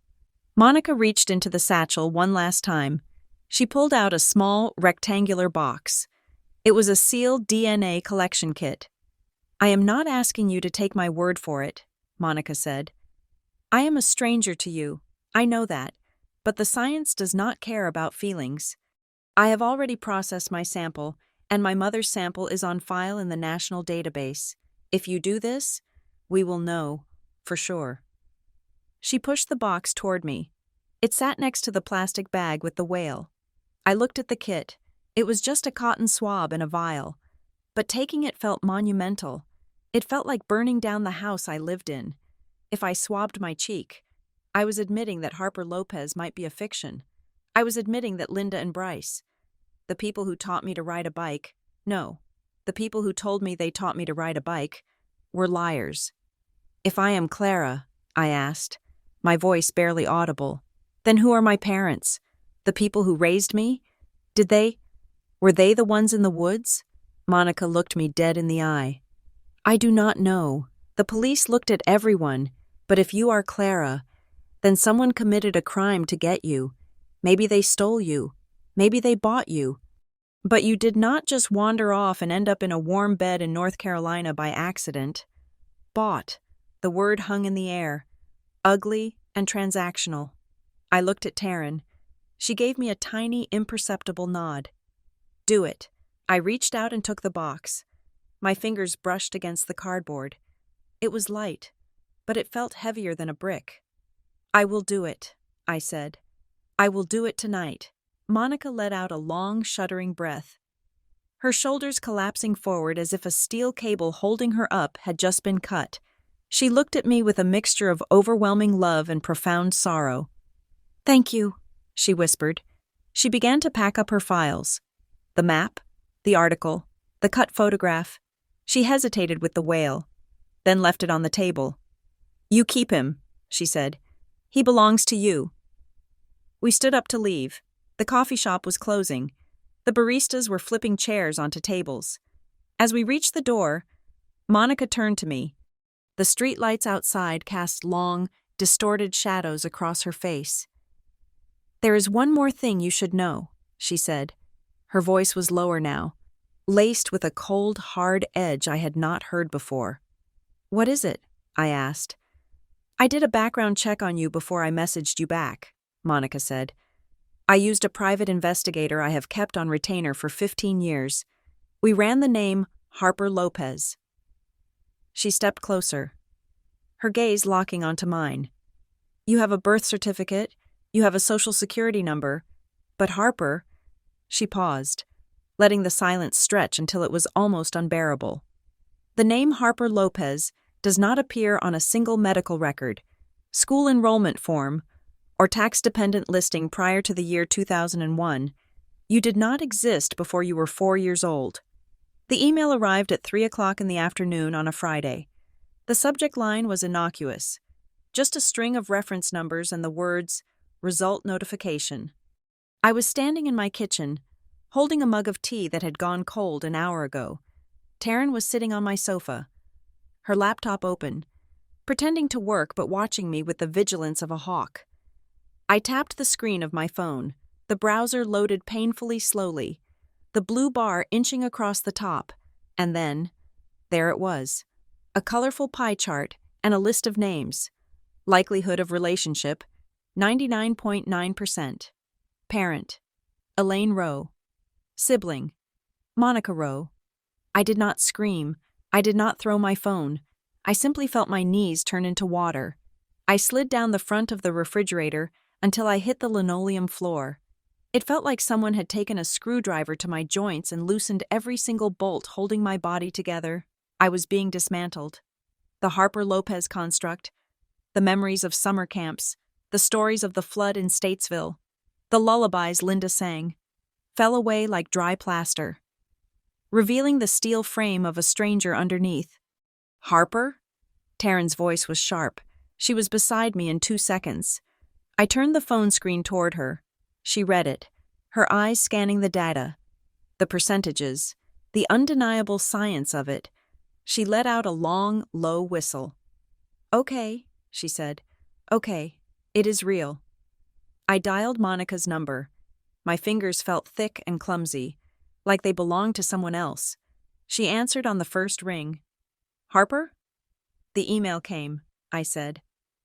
Monica reached into the satchel one last time. She pulled out a small, rectangular box. It was a sealed DNA collection kit. "I am not asking you to take my word for it," Monica said. "I am a stranger to you. I know that. But the science does not care about feelings. I have already processed my sample, and my mother's sample is on file in the national database. If you do this, we will know, for sure." She pushed the box toward me. It sat next to the plastic bag with the whale. I looked at the kit. It was just a cotton swab and a vial. But taking it felt monumental. It felt like burning down the house I lived in. If I swabbed my cheek, I was admitting that Harper Lopez might be a fiction. I was admitting that Linda and Bryce, the people who taught me to ride a bike, the people who told me they taught me to ride a bike, were liars. "If I am Clara," I asked, my voice barely audible, "then who are my parents? The people who raised me? Were they the ones in the woods?" Monica looked me dead in the eye. "I do not know. The police looked at everyone, but if you are Clara, then someone committed a crime to get you. Maybe they stole you. Maybe they bought you. But you did not just wander off and end up in a warm bed in North Carolina by accident. Bought. The word hung in the air. Ugly and transactional. I looked at Taryn. She gave me a tiny, imperceptible nod. Do it. I reached out and took the box. My fingers brushed against the cardboard. It was light, but it felt heavier than a brick. I will do it, I said. I will do it tonight. Monica let out a long, shuddering breath, her shoulders collapsing forward as if a steel cable holding her up had just been cut. She looked at me with a mixture of overwhelming love and profound sorrow. Thank you, she whispered. She began to pack up her files. The map, the article, the cut photograph. She hesitated with the whale, then left it on the table. You keep him, she said. He belongs to you. We stood up to leave. The coffee shop was closing. The baristas were flipping chairs onto tables. As we reached the door, Monica turned to me. The streetlights outside cast long, distorted shadows across her face. There is one more thing you should know, she said. Her voice was lower now, laced with a cold, hard edge I had not heard before. What is it? I asked. I did a background check on you before I messaged you back, Monica said. I used a private investigator I have kept on retainer for 15 years. We ran the name Harper Lopez. She stepped closer, her gaze locking onto mine. You have a birth certificate, you have a social security number, but Harper… She paused, letting the silence stretch until it was almost unbearable. The name Harper Lopez does not appear on a single medical record, school enrollment form, or tax-dependent listing prior to the year 2001. You did not exist before you were 4 years old. The email arrived at 3 o'clock in the afternoon on a Friday. The subject line was innocuous, just a string of reference numbers and the words, result notification. I was standing in my kitchen, holding a mug of tea that had gone cold an hour ago. Taryn was sitting on my sofa, her laptop open, pretending to work but watching me with the vigilance of a hawk. I tapped the screen of my phone. The browser loaded painfully slowly, the blue bar inching across the top, and then, there it was, a colorful pie chart and a list of names. Likelihood of relationship, 99.9%. Parent, Elaine Rowe. Sibling, Monica Rowe. I did not scream. I did not throw my phone. I simply felt my knees turn into water. I slid down the front of the refrigerator until I hit the linoleum floor. It felt like someone had taken a screwdriver to my joints and loosened every single bolt holding my body together. I was being dismantled. The Harper Lopez construct, the memories of summer camps, the stories of the flood in Statesville, the lullabies Linda sang, fell away like dry plaster, revealing the steel frame of a stranger underneath. Harper? Taryn's voice was sharp. She was beside me in 2 seconds. I turned the phone screen toward her. She read it, her eyes scanning the data, the percentages, the undeniable science of it. She let out a long, low whistle. Okay, she said. Okay, it is real. I dialed Monica's number. My fingers felt thick and clumsy, like they belonged to someone else. She answered on the first ring. Harper? The email came, I said.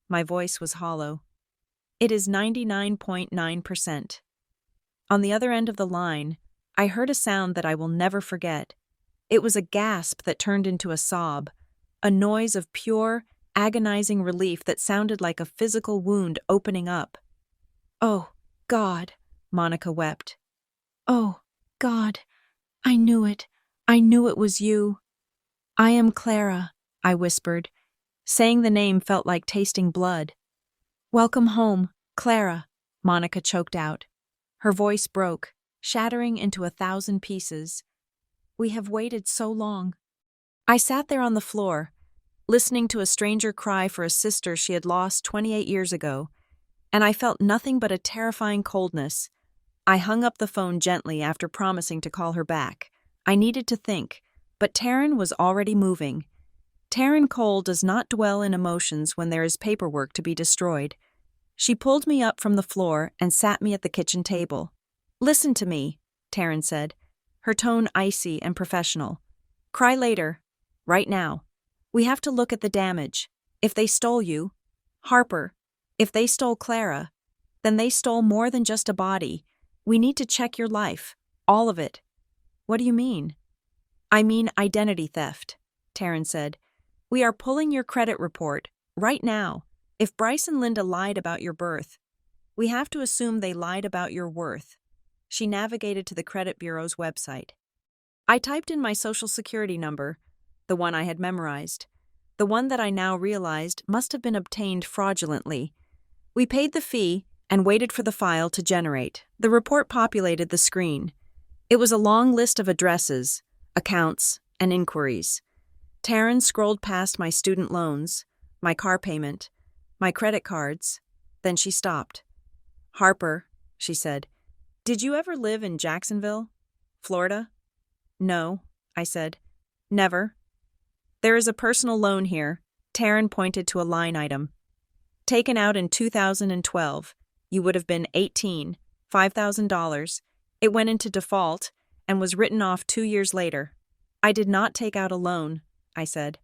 My voice was hollow. It is 99.9%. On the other end of the line, I heard a sound that I will never forget. It was a gasp that turned into a sob, a noise of pure, agonizing relief that sounded like a physical wound opening up. Oh, God, Monica wept. Oh, God, I knew it. I knew it was you. I am Clara, I whispered. Saying the name felt like tasting blood. Welcome home, Clara, Monica choked out. Her voice broke, shattering into 1,000 pieces. We have waited so long. I sat there on the floor, listening to a stranger cry for a sister she had lost 28 years ago, and I felt nothing but a terrifying coldness. I hung up the phone gently after promising to call her back. I needed to think, but Taryn was already moving. Taryn Cole does not dwell in emotions when there is paperwork to be destroyed. She pulled me up from the floor and sat me at the kitchen table. Listen to me, Taryn said. her tone icy and professional. Cry later. Right now. We have to look at the damage. If they stole you, Harper, if they stole Clara, then they stole more than just a body. We need to check your life. All of it. What do you mean? I mean identity theft, Taryn said. We are pulling your credit report, right now. If Bryce and Linda lied about your birth, we have to assume they lied about your worth. She navigated to the credit bureau's website. I typed in my social security number, the one I had memorized, the one that I now realized must have been obtained fraudulently. We paid the fee and waited for the file to generate. The report populated the screen. It was a long list of addresses, accounts, and inquiries. Taryn scrolled past my student loans, my car payment, my credit cards. Then she stopped. Harper, she said, did you ever live in Jacksonville, Florida? No, I said. Never. There is a personal loan here. Taryn pointed to a line item. Taken out in 2012. You would have been 18, $5,000. It went into default and was written off 2 years later. I did not take out a loan, I said.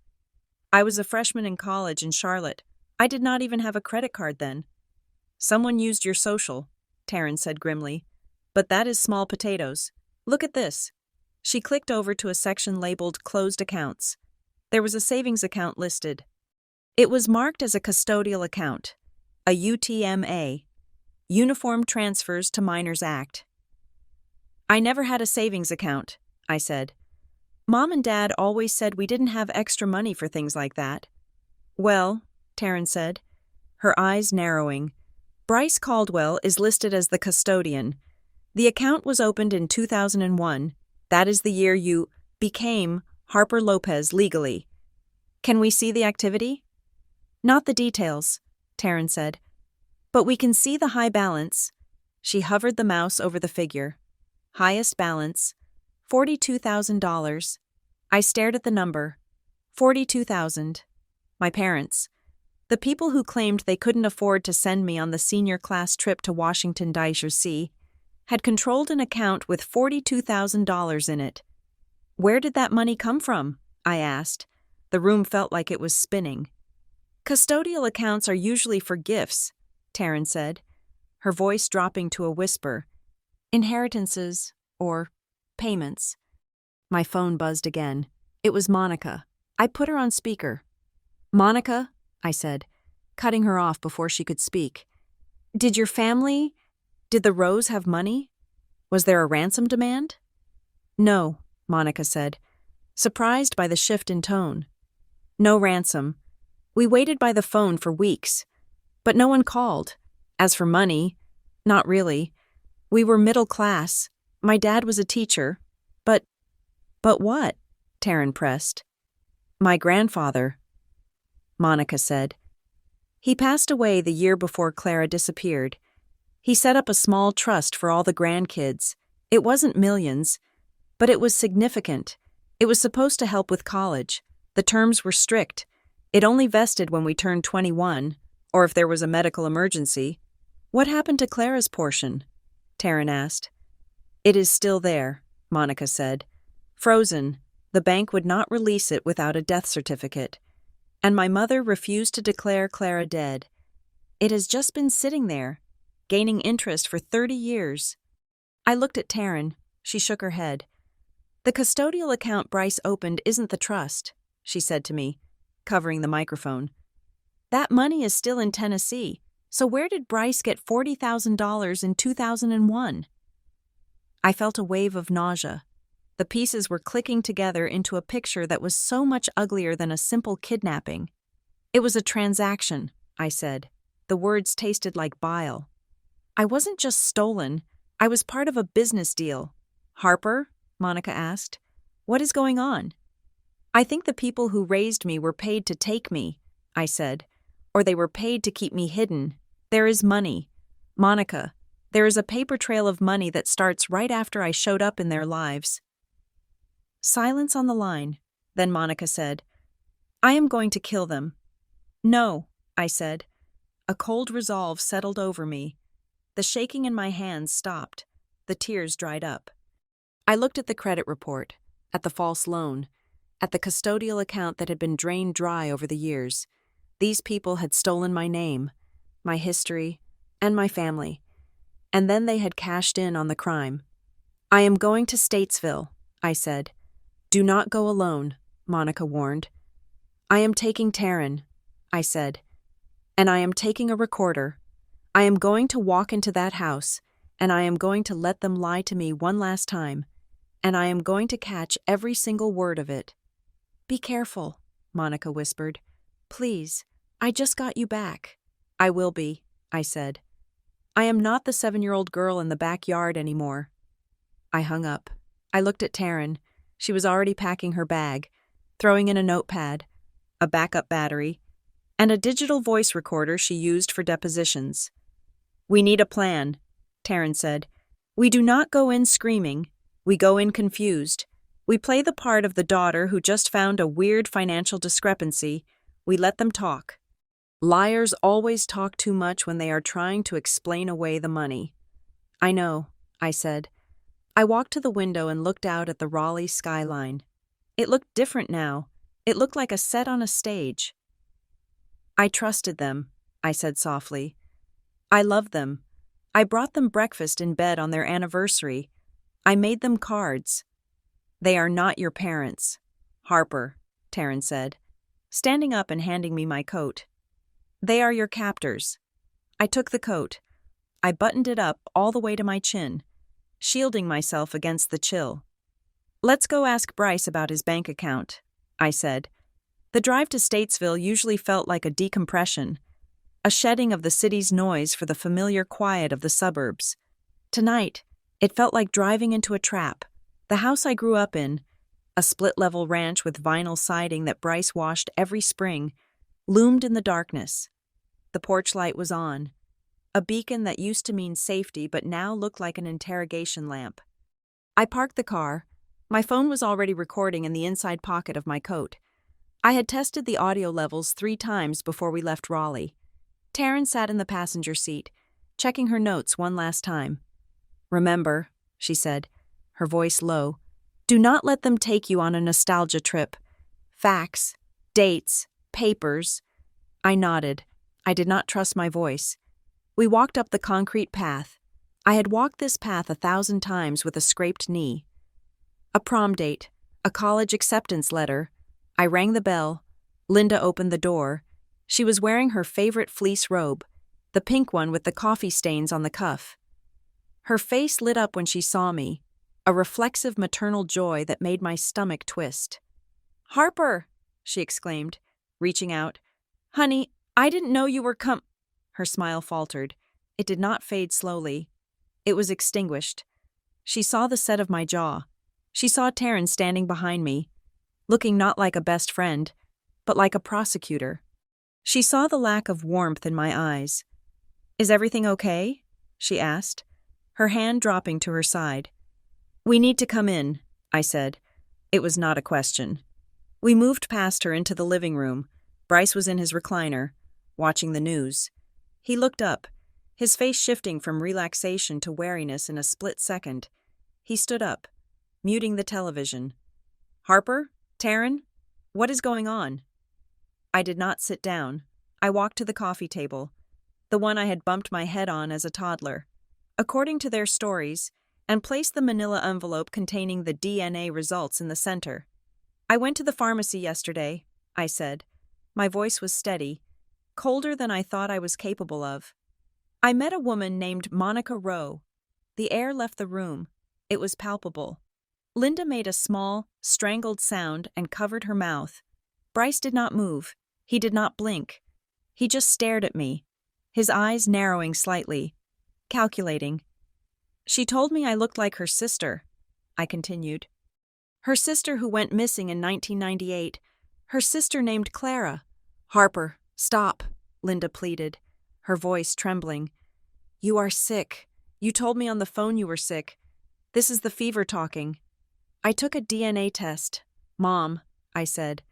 I was a freshman in college in Charlotte. I did not even have a credit card then. Someone used your social, Taryn said grimly. But that is small potatoes. Look at this. She clicked over to a section labeled Closed Accounts. There was a savings account listed. It was marked as a custodial account, a UTMA, Uniform Transfers to Minors Act. I never had a savings account, I said. Mom and Dad always said we didn't have extra money for things like that. Well, Taryn said, her eyes narrowing, Bryce Caldwell is listed as the custodian. The account was opened in 2001. That is the year you became Harper Lopez legally. Can we see the activity? Not the details, Taryn said. But we can see the high balance. She hovered the mouse over the figure. Highest balance, $42,000. I stared at the number. 42,000. My parents. The people who claimed they couldn't afford to send me on the senior class trip to Washington, D.C., had controlled an account with $42,000 in it. Where did that money come from? I asked. The room felt like it was spinning. Custodial accounts are usually for gifts, Taryn said, her voice dropping to a whisper. Inheritances, or payments. My phone buzzed again. It was Monica. I put her on speaker. Monica, I said, cutting her off before she could speak. Did the Rose have money? Was there a ransom demand? No, Monica said, surprised by the shift in tone. No ransom. We waited by the phone for weeks, but no one called. As for money, not really. We were middle class. My dad was a teacher. But what? Taryn pressed. My grandfather, Monica said. He passed away the year before Clara disappeared. He set up a small trust for all the grandkids. It wasn't millions, but it was significant. It was supposed to help with college. The terms were strict. It only vested when we turned 21, or if there was a medical emergency. What happened to Clara's portion? Taryn asked. It is still there, Monica said. Frozen. The bank would not release it without a death certificate. And my mother refused to declare Clara dead. It has just been sitting there, gaining interest for 30 years. I looked at Taryn. She shook her head. The custodial account Bryce opened isn't the trust, she said to me, covering the microphone. That money is still in Tennessee, so where did Bryce get $40,000 in 2001? I felt a wave of nausea. The pieces were clicking together into a picture that was so much uglier than a simple kidnapping. It was a transaction, I said. The words tasted like bile. I wasn't just stolen. I was part of a business deal. Harper? Monica asked. What is going on? I think the people who raised me were paid to take me, I said. Or they were paid to keep me hidden. There is money. Monica, there is a paper trail of money that starts right after I showed up in their lives. Silence on the line. Then Monica said, I am going to kill them. No, I said. A cold resolve settled over me. The shaking in my hands stopped. The tears dried up. I looked at the credit report, at the false loan, at the custodial account that had been drained dry over the years. These people had stolen my name, my history, and my family. And then they had cashed in on the crime. "I am going to Statesville," I said. "Do not go alone," Monica warned. "I am taking Taryn," I said. "And I am taking a recorder. I am going to walk into that house, and I am going to let them lie to me one last time, and I am going to catch every single word of it." "Be careful," Monica whispered. "Please, I just got you back." "I will be," I said. "I am not the 7-year-old girl in the backyard anymore." I hung up. I looked at Taryn. She was already packing her bag, throwing in a notepad, a backup battery, and a digital voice recorder she used for depositions. "We need a plan," Taryn said. "We do not go in screaming. We go in confused. We play the part of the daughter who just found a weird financial discrepancy. We let them talk. Liars always talk too much when they are trying to explain away the money." "I know," I said. I walked to the window and looked out at the Raleigh skyline. It looked different now. It looked like a set on a stage. "I trusted them," I said softly. "I loved them. I brought them breakfast in bed on their anniversary. I made them cards." "They are not your parents, Harper," Taryn said, standing up and handing me my coat. "They are your captors." I took the coat. I buttoned it up all the way to my chin, shielding myself against the chill. "Let's go ask Bryce about his bank account," I said. The drive to Statesville usually felt like a decompression, a shedding of the city's noise for the familiar quiet of the suburbs. Tonight, it felt like driving into a trap. The house I grew up in, a split-level ranch with vinyl siding that Bryce washed every spring, loomed in the darkness. The porch light was on, a beacon that used to mean safety but now looked like an interrogation lamp. I parked the car. My phone was already recording in the inside pocket of my coat. I had tested the audio levels 3 times before we left Raleigh. Taryn sat in the passenger seat, checking her notes one last time. "Remember," she said, her voice low, "do not let them take you on a nostalgia trip. Facts, dates, papers." I nodded. I did not trust my voice. We walked up the concrete path. I had walked this path 1,000 times with a scraped knee. A prom date, a college acceptance letter. I rang the bell. Linda opened the door. She was wearing her favorite fleece robe, the pink one with the coffee stains on the cuff. Her face lit up when she saw me, a reflexive maternal joy that made my stomach twist. "Harper!" she exclaimed, reaching out. "Honey, I didn't know you were Her smile faltered. It did not fade slowly. It was extinguished. She saw the set of my jaw. She saw Taryn standing behind me, looking not like a best friend, but like a prosecutor. She saw the lack of warmth in my eyes. "Is everything okay?" she asked, her hand dropping to her side. "We need to come in," I said. It was not a question. We moved past her into the living room. Bryce was in his recliner, watching the news. He looked up, his face shifting from relaxation to wariness in a split second. He stood up, muting the television. "Harper? Taryn? What is going on?" I did not sit down. I walked to the coffee table, the one I had bumped my head on as a toddler, according to their stories, and placed the manila envelope containing the DNA results in the center. "I went to the pharmacy yesterday," I said. My voice was steady, colder than I thought I was capable of. "I met a woman named Monica Rowe." The air left the room. It was palpable. Linda made a small, strangled sound and covered her mouth. Bryce did not move. He did not blink. He just stared at me, his eyes narrowing slightly, calculating. "She told me I looked like her sister," I continued. "Her sister who went missing in 1998. Her sister named Clara." "Harper, stop," Linda pleaded, her voice trembling. "You are sick. You told me on the phone you were sick. This is the fever talking." I took a DNA test. "Mom," I said,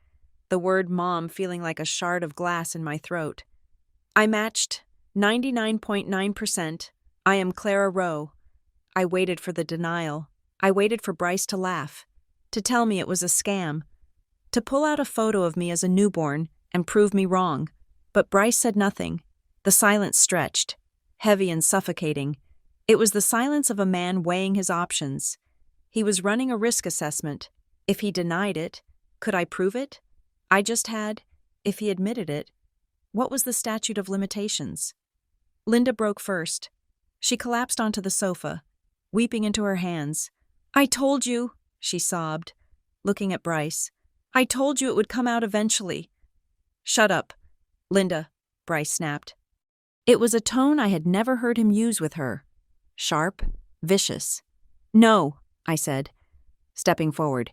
the word mom feeling like a shard of glass in my throat. I matched 99.9%. I am Clara Rowe. I waited for the denial. I waited for Bryce to laugh, to tell me it was a scam, to pull out a photo of me as a newborn and prove me wrong. But Bryce said nothing. The silence stretched, heavy and suffocating. It was the silence of a man weighing his options. He was running a risk assessment. If he denied it, could I prove it? I just had. If he admitted it, what was the statute of limitations? Linda broke first. She collapsed onto the sofa, weeping into her hands. "I told you," she sobbed, looking at Bryce. "I told you it would come out eventually." "Shut up, Linda," Bryce snapped. It was a tone I had never heard him use with her. Sharp, vicious. "No," I said, stepping forward.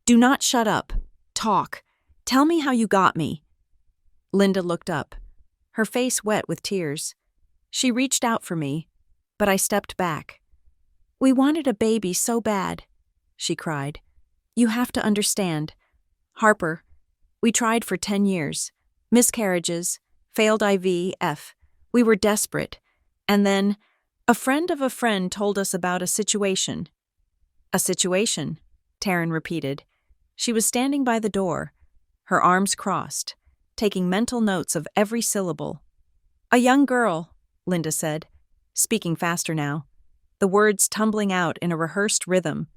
"Do not shut up. Talk. Tell me how you got me." Linda looked up, her face wet with tears. She reached out for me, but I stepped back. "We wanted a baby so bad," she cried. "You have to understand. Harper, we tried for 10 years. Miscarriages, failed IVF. We were desperate. And then, a friend of a friend told us about a situation." "A situation," Taryn repeated. She was standing by the door, her arms crossed, taking mental notes of every syllable. "A young girl," Linda said, speaking faster now, the words tumbling out in a rehearsed rhythm.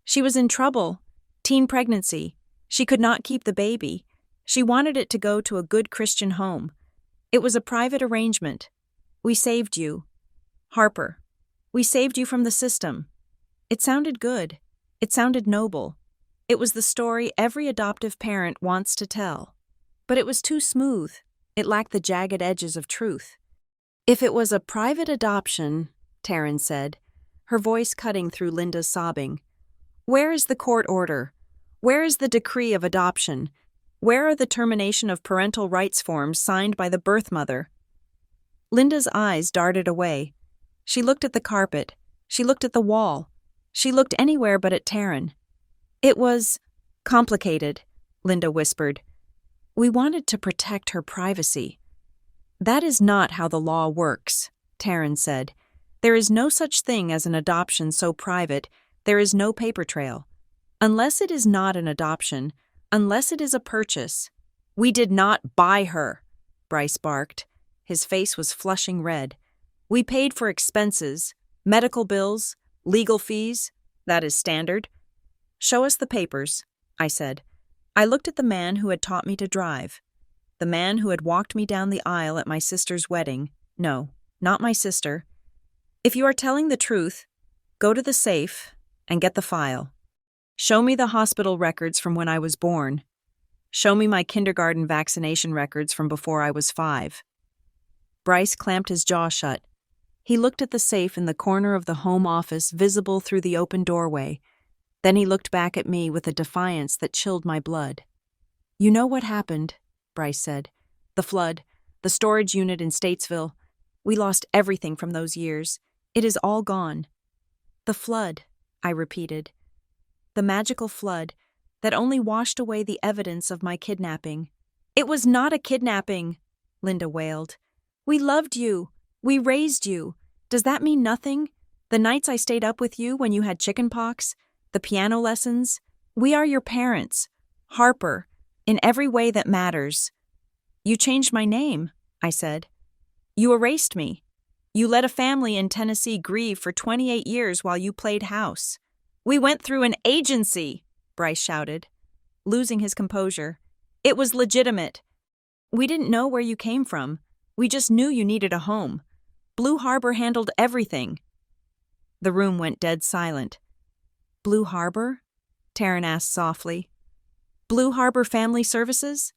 "She was in trouble, teen pregnancy. She could not keep the baby. She wanted it to go to a good Christian home. It was a private arrangement. We saved you. Harper, we saved you from the system." It sounded good. It sounded noble. It was the story every adoptive parent wants to tell. But it was too smooth. It lacked the jagged edges of truth. "If it was a private adoption," Taryn said, her voice cutting through Linda's sobbing, "where is the court order? Where is the decree of adoption? Where are the termination of parental rights forms signed by the birth mother?" Linda's eyes darted away. She looked at the carpet. She looked at the wall. She looked anywhere but at Taryn. "It was complicated," Linda whispered. "We wanted to protect her privacy." "That is not how the law works," Taryn said. "There is no such thing as an adoption so private, there is no paper trail. Unless it is not an adoption, unless it is a purchase." "We did not buy her," Bryce barked. His face was flushing red. "We paid for expenses, medical bills, legal fees. That is standard." "Show us the papers," I said. I looked at the man who had taught me to drive. The man who had walked me down the aisle at my sister's wedding. No, not my sister. "If you are telling the truth, go to the safe and get the file. Show me the hospital records from when I was born. Show me my kindergarten vaccination records from before I was 5. Bryce clamped his jaw shut. He looked at the safe in the corner of the home office visible through the open doorway. Then he looked back at me with a defiance that chilled my blood. "You know what happened," Bryce said. "The flood, the storage unit in Statesville. We lost everything from those years. It is all gone." "The flood," I repeated. "The magical flood that only washed away the evidence of my kidnapping." "It was not a kidnapping," Linda wailed. "We loved you. We raised you. Does that mean nothing? The nights I stayed up with you when you had chickenpox, the piano lessons. We are your parents. Harper, in every way that matters." "You changed my name," I said. "You erased me. You let a family in Tennessee grieve for 28 years while you played house." "We went through an agency," Bryce shouted, losing his composure. "It was legitimate." "We didn't know where you came from. We just knew you needed a home. Blue Harbor handled everything." The room went dead silent. "Blue Harbor?" Taryn asked softly. "Blue Harbor Family Services?"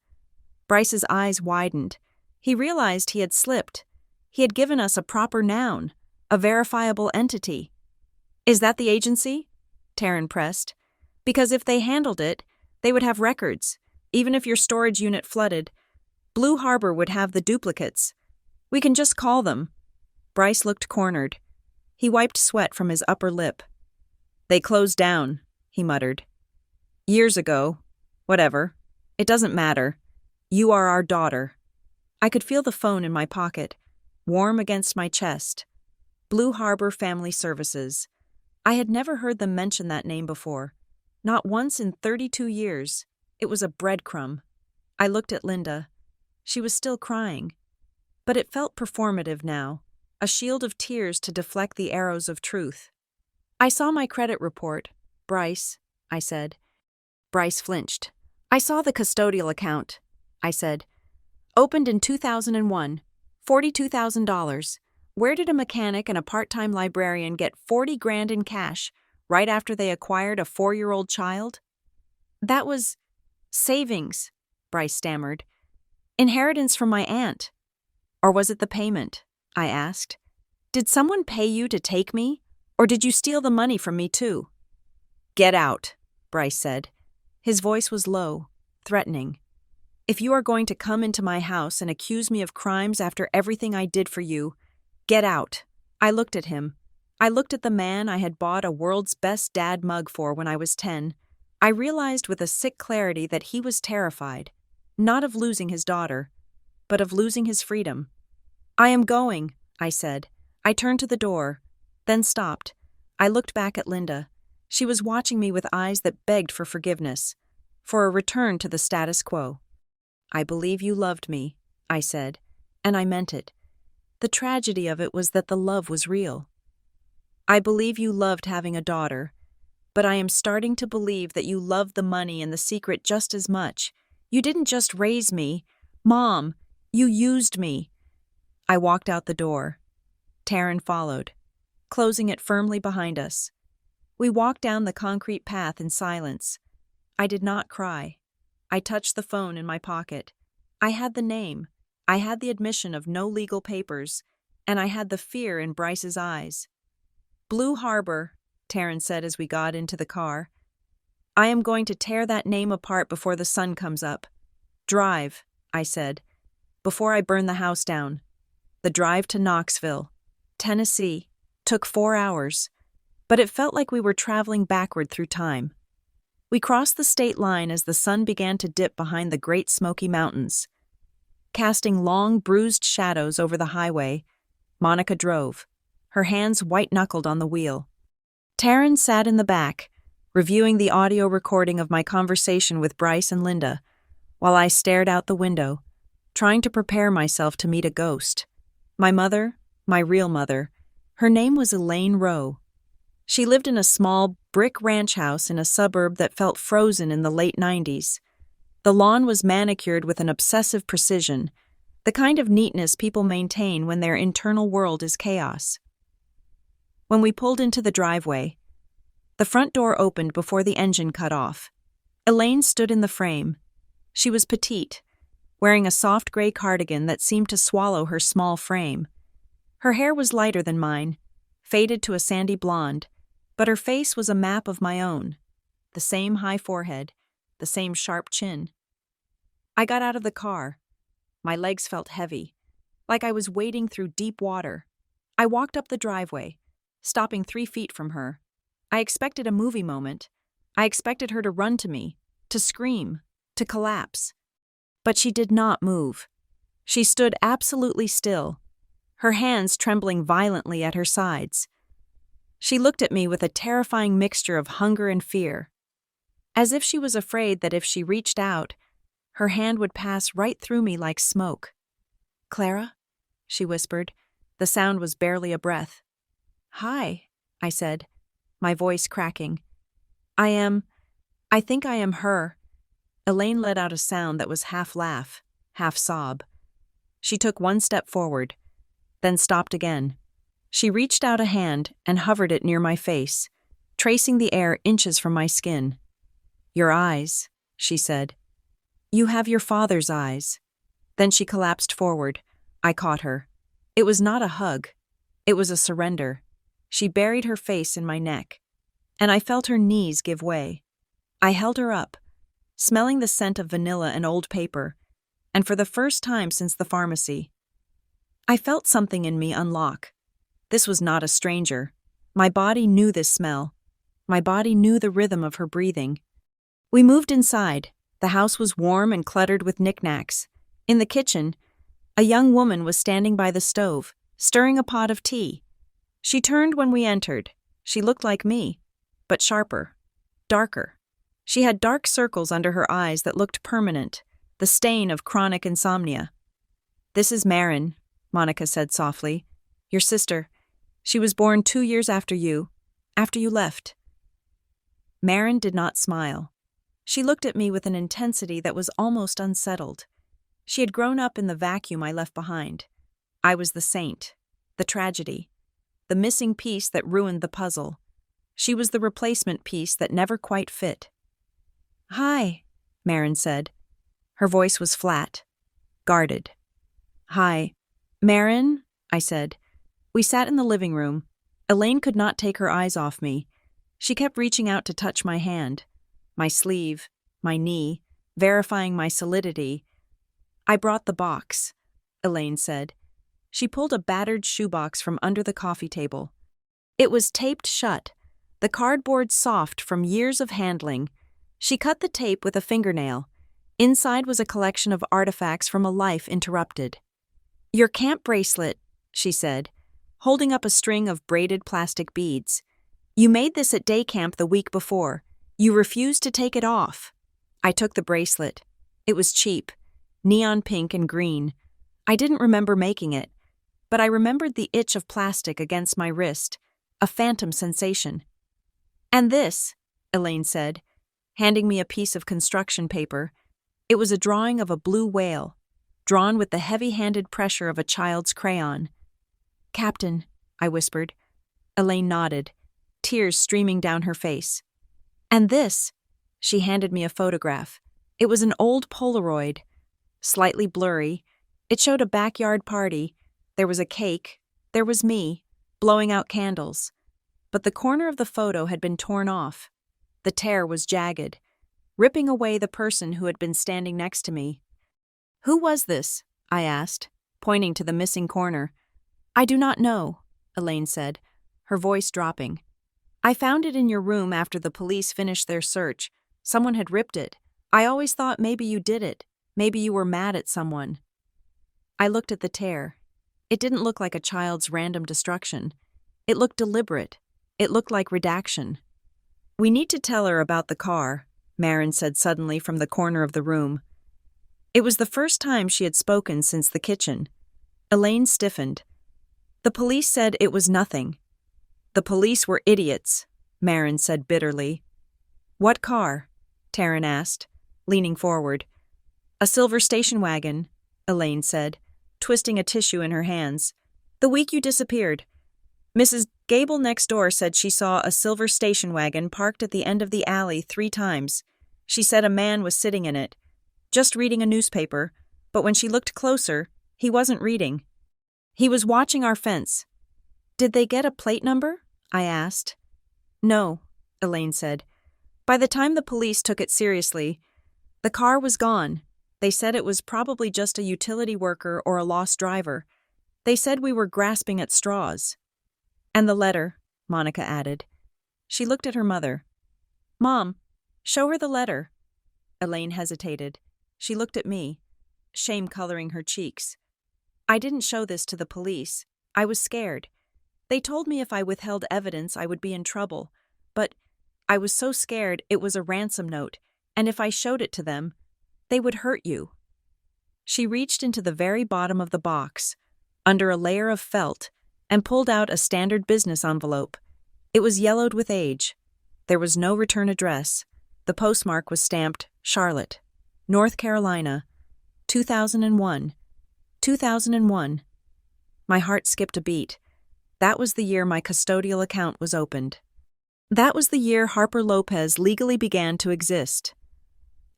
Bryce's eyes widened. He realized he had slipped. He had given us a proper noun, a verifiable entity. "Is that the agency?" Taryn pressed. "Because if they handled it, they would have records. Even if your storage unit flooded, Blue Harbor would have the duplicates. We can just call them." Bryce looked cornered. He wiped sweat from his upper lip. "They closed down," he muttered. "Years ago. Whatever. It doesn't matter. You are our daughter." I could feel the phone in my pocket, warm against my chest. Blue Harbor Family Services. I had never heard them mention that name before. Not once in 32 years. It was a breadcrumb. I looked at Linda. She was still crying. But it felt performative now, a shield of tears to deflect the arrows of truth. I saw my credit report. Bryce, I said. Bryce flinched. I saw the custodial account, I said. Opened in 2001, $42,000. Where did a mechanic and a part-time librarian get 40 grand in cash right after they acquired a 4-year-old child? That was savings, Bryce stammered. Inheritance from my aunt. Or was it the payment? I asked. Did someone pay you to take me? Or did you steal the money from me too? Get out, Bryce said. His voice was low, threatening. If you are going to come into my house and accuse me of crimes after everything I did for you, get out. I looked at him. I looked at the man I had bought a world's best dad mug for when I was 10. I realized with a sick clarity that he was terrified, not of losing his daughter, but of losing his freedom. I am going, I said. I turned to the door, then stopped. I looked back at Linda. She was watching me with eyes that begged for forgiveness, for a return to the status quo. I believe you loved me, I said, and I meant it. The tragedy of it was that the love was real. I believe you loved having a daughter, but I am starting to believe that you loved the money and the secret just as much. You didn't just raise me. Mom, you used me. I walked out the door. Taryn followed, closing it firmly behind us. We walked down the concrete path in silence. I did not cry. I touched the phone in my pocket. I had the name. I had the admission of no legal papers, and I had the fear in Bryce's eyes. Blue Harbor, Taryn said as we got into the car. I am going to tear that name apart before the sun comes up. Drive, I said, before I burn the house down. The drive to Knoxville, Tennessee, took 4 hours, but it felt like we were traveling backward through time. We crossed the state line as the sun began to dip behind the Great Smoky Mountains. Casting long, bruised shadows over the highway, Monica drove, her hands white-knuckled on the wheel. Taryn sat in the back, reviewing the audio recording of my conversation with Bryce and Linda, while I stared out the window, trying to prepare myself to meet a ghost. My mother, my real mother, her name was Elaine Rowe. She lived in a small brick ranch house in a suburb that felt frozen in the late 90s. The lawn was manicured with an obsessive precision, the kind of neatness people maintain when their internal world is chaos. When we pulled into the driveway, the front door opened before the engine cut off. Elaine stood in the frame. She was petite, wearing a soft gray cardigan that seemed to swallow her small frame. Her hair was lighter than mine, faded to a sandy blonde, but her face was a map of my own. The same high forehead, the same sharp chin. I got out of the car. My legs felt heavy, like I was wading through deep water. I walked up the driveway, stopping 3 feet from her. I expected a movie moment. I expected her to run to me, to scream, to collapse. But she did not move. She stood absolutely still, her hands trembling violently at her sides. She looked at me with a terrifying mixture of hunger and fear, as if she was afraid that if she reached out, her hand would pass right through me like smoke. "Clara?" she whispered. The sound was barely a breath. "Hi," I said, my voice cracking. I think I am her." Elaine let out a sound that was half laugh, half sob. She took 1 step forward, then stopped again. She reached out a hand and hovered it near my face, tracing the air inches from my skin. "Your eyes," she said. "You have your father's eyes." Then she collapsed forward. I caught her. It was not a hug. It was a surrender. She buried her face in my neck, and I felt her knees give way. I held her up, smelling the scent of vanilla and old paper, and for the first time since the pharmacy, I felt something in me unlock. This was not a stranger. My body knew this smell. My body knew the rhythm of her breathing. We moved inside. The house was warm and cluttered with knickknacks. In the kitchen, a young woman was standing by the stove, stirring a pot of tea. She turned when we entered. She looked like me, but sharper, darker. She had dark circles under her eyes that looked permanent, the stain of chronic insomnia. "This is Marin," Monica said softly. "Your sister. She was born 2 years after you left." Marin did not smile. She looked at me with an intensity that was almost unsettled. She had grown up in the vacuum I left behind. I was the saint, the tragedy, the missing piece that ruined the puzzle. She was the replacement piece that never quite fit. "Hi," Marin said. Her voice was flat, guarded. "Hi, Marin," I said. We sat in the living room. Elaine could not take her eyes off me. She kept reaching out to touch my hand, my sleeve, my knee, verifying my solidity. "I brought the box," Elaine said. She pulled a battered shoebox from under the coffee table. It was taped shut, the cardboard soft from years of handling. She cut the tape with a fingernail. Inside was a collection of artifacts from a life interrupted. "Your camp bracelet," she said, holding up a string of braided plastic beads. "You made this at day camp the week before. You refused to take it off." I took the bracelet. It was cheap, neon pink and green. I didn't remember making it, but I remembered the itch of plastic against my wrist, a phantom sensation. "And this," Elaine said, handing me a piece of construction paper. It was a drawing of a blue whale, drawn with the heavy-handed pressure of a child's crayon. "Captain," I whispered. Elaine nodded, tears streaming down her face. "And this," she handed me a photograph. It was an old Polaroid, slightly blurry. It showed a backyard party. There was a cake. There was me, blowing out candles. But the corner of the photo had been torn off. The tear was jagged, ripping away the person who had been standing next to me. "Who was this?" I asked, pointing to the missing corner. "I do not know," Elaine said, her voice dropping. "I found it in your room after the police finished their search. Someone had ripped it. I always thought maybe you did it. Maybe you were mad at someone." I looked at the tear. It didn't look like a child's random destruction. It looked deliberate. It looked like redaction. "We need to tell her about the car," Marin said suddenly from the corner of the room. It was the first time she had spoken since the kitchen. Elaine stiffened. "The police said it was nothing." "The police were idiots," Marin said bitterly. "What car?" Taryn asked, leaning forward. "A silver station wagon," Elaine said, twisting a tissue in her hands. "The week you disappeared. Mrs. Gable next door said she saw a silver station wagon parked at the end of the alley 3 times. She said a man was sitting in it, just reading a newspaper, but when she looked closer, he wasn't reading. He was watching our fence." "Did they get a plate number?" I asked. "No," Elaine said. "By the time the police took it seriously, the car was gone. They said it was probably just a utility worker or a lost driver. They said we were grasping at straws." "And the letter," Monica added. She looked at her mother. "Mom, show her the letter." Elaine hesitated. She looked at me, shame coloring her cheeks. "I didn't show this to the police. I was scared. They told me if I withheld evidence I would be in trouble, but I was so scared it was a ransom note, and if I showed it to them, they would hurt you." She reached into the very bottom of the box, under a layer of felt, and pulled out a standard business envelope. It was yellowed with age. There was no return address. The postmark was stamped Charlotte, North Carolina, 2001. 2001. My heart skipped a beat. That was the year my custodial account was opened. That was the year Harper Lopez legally began to exist.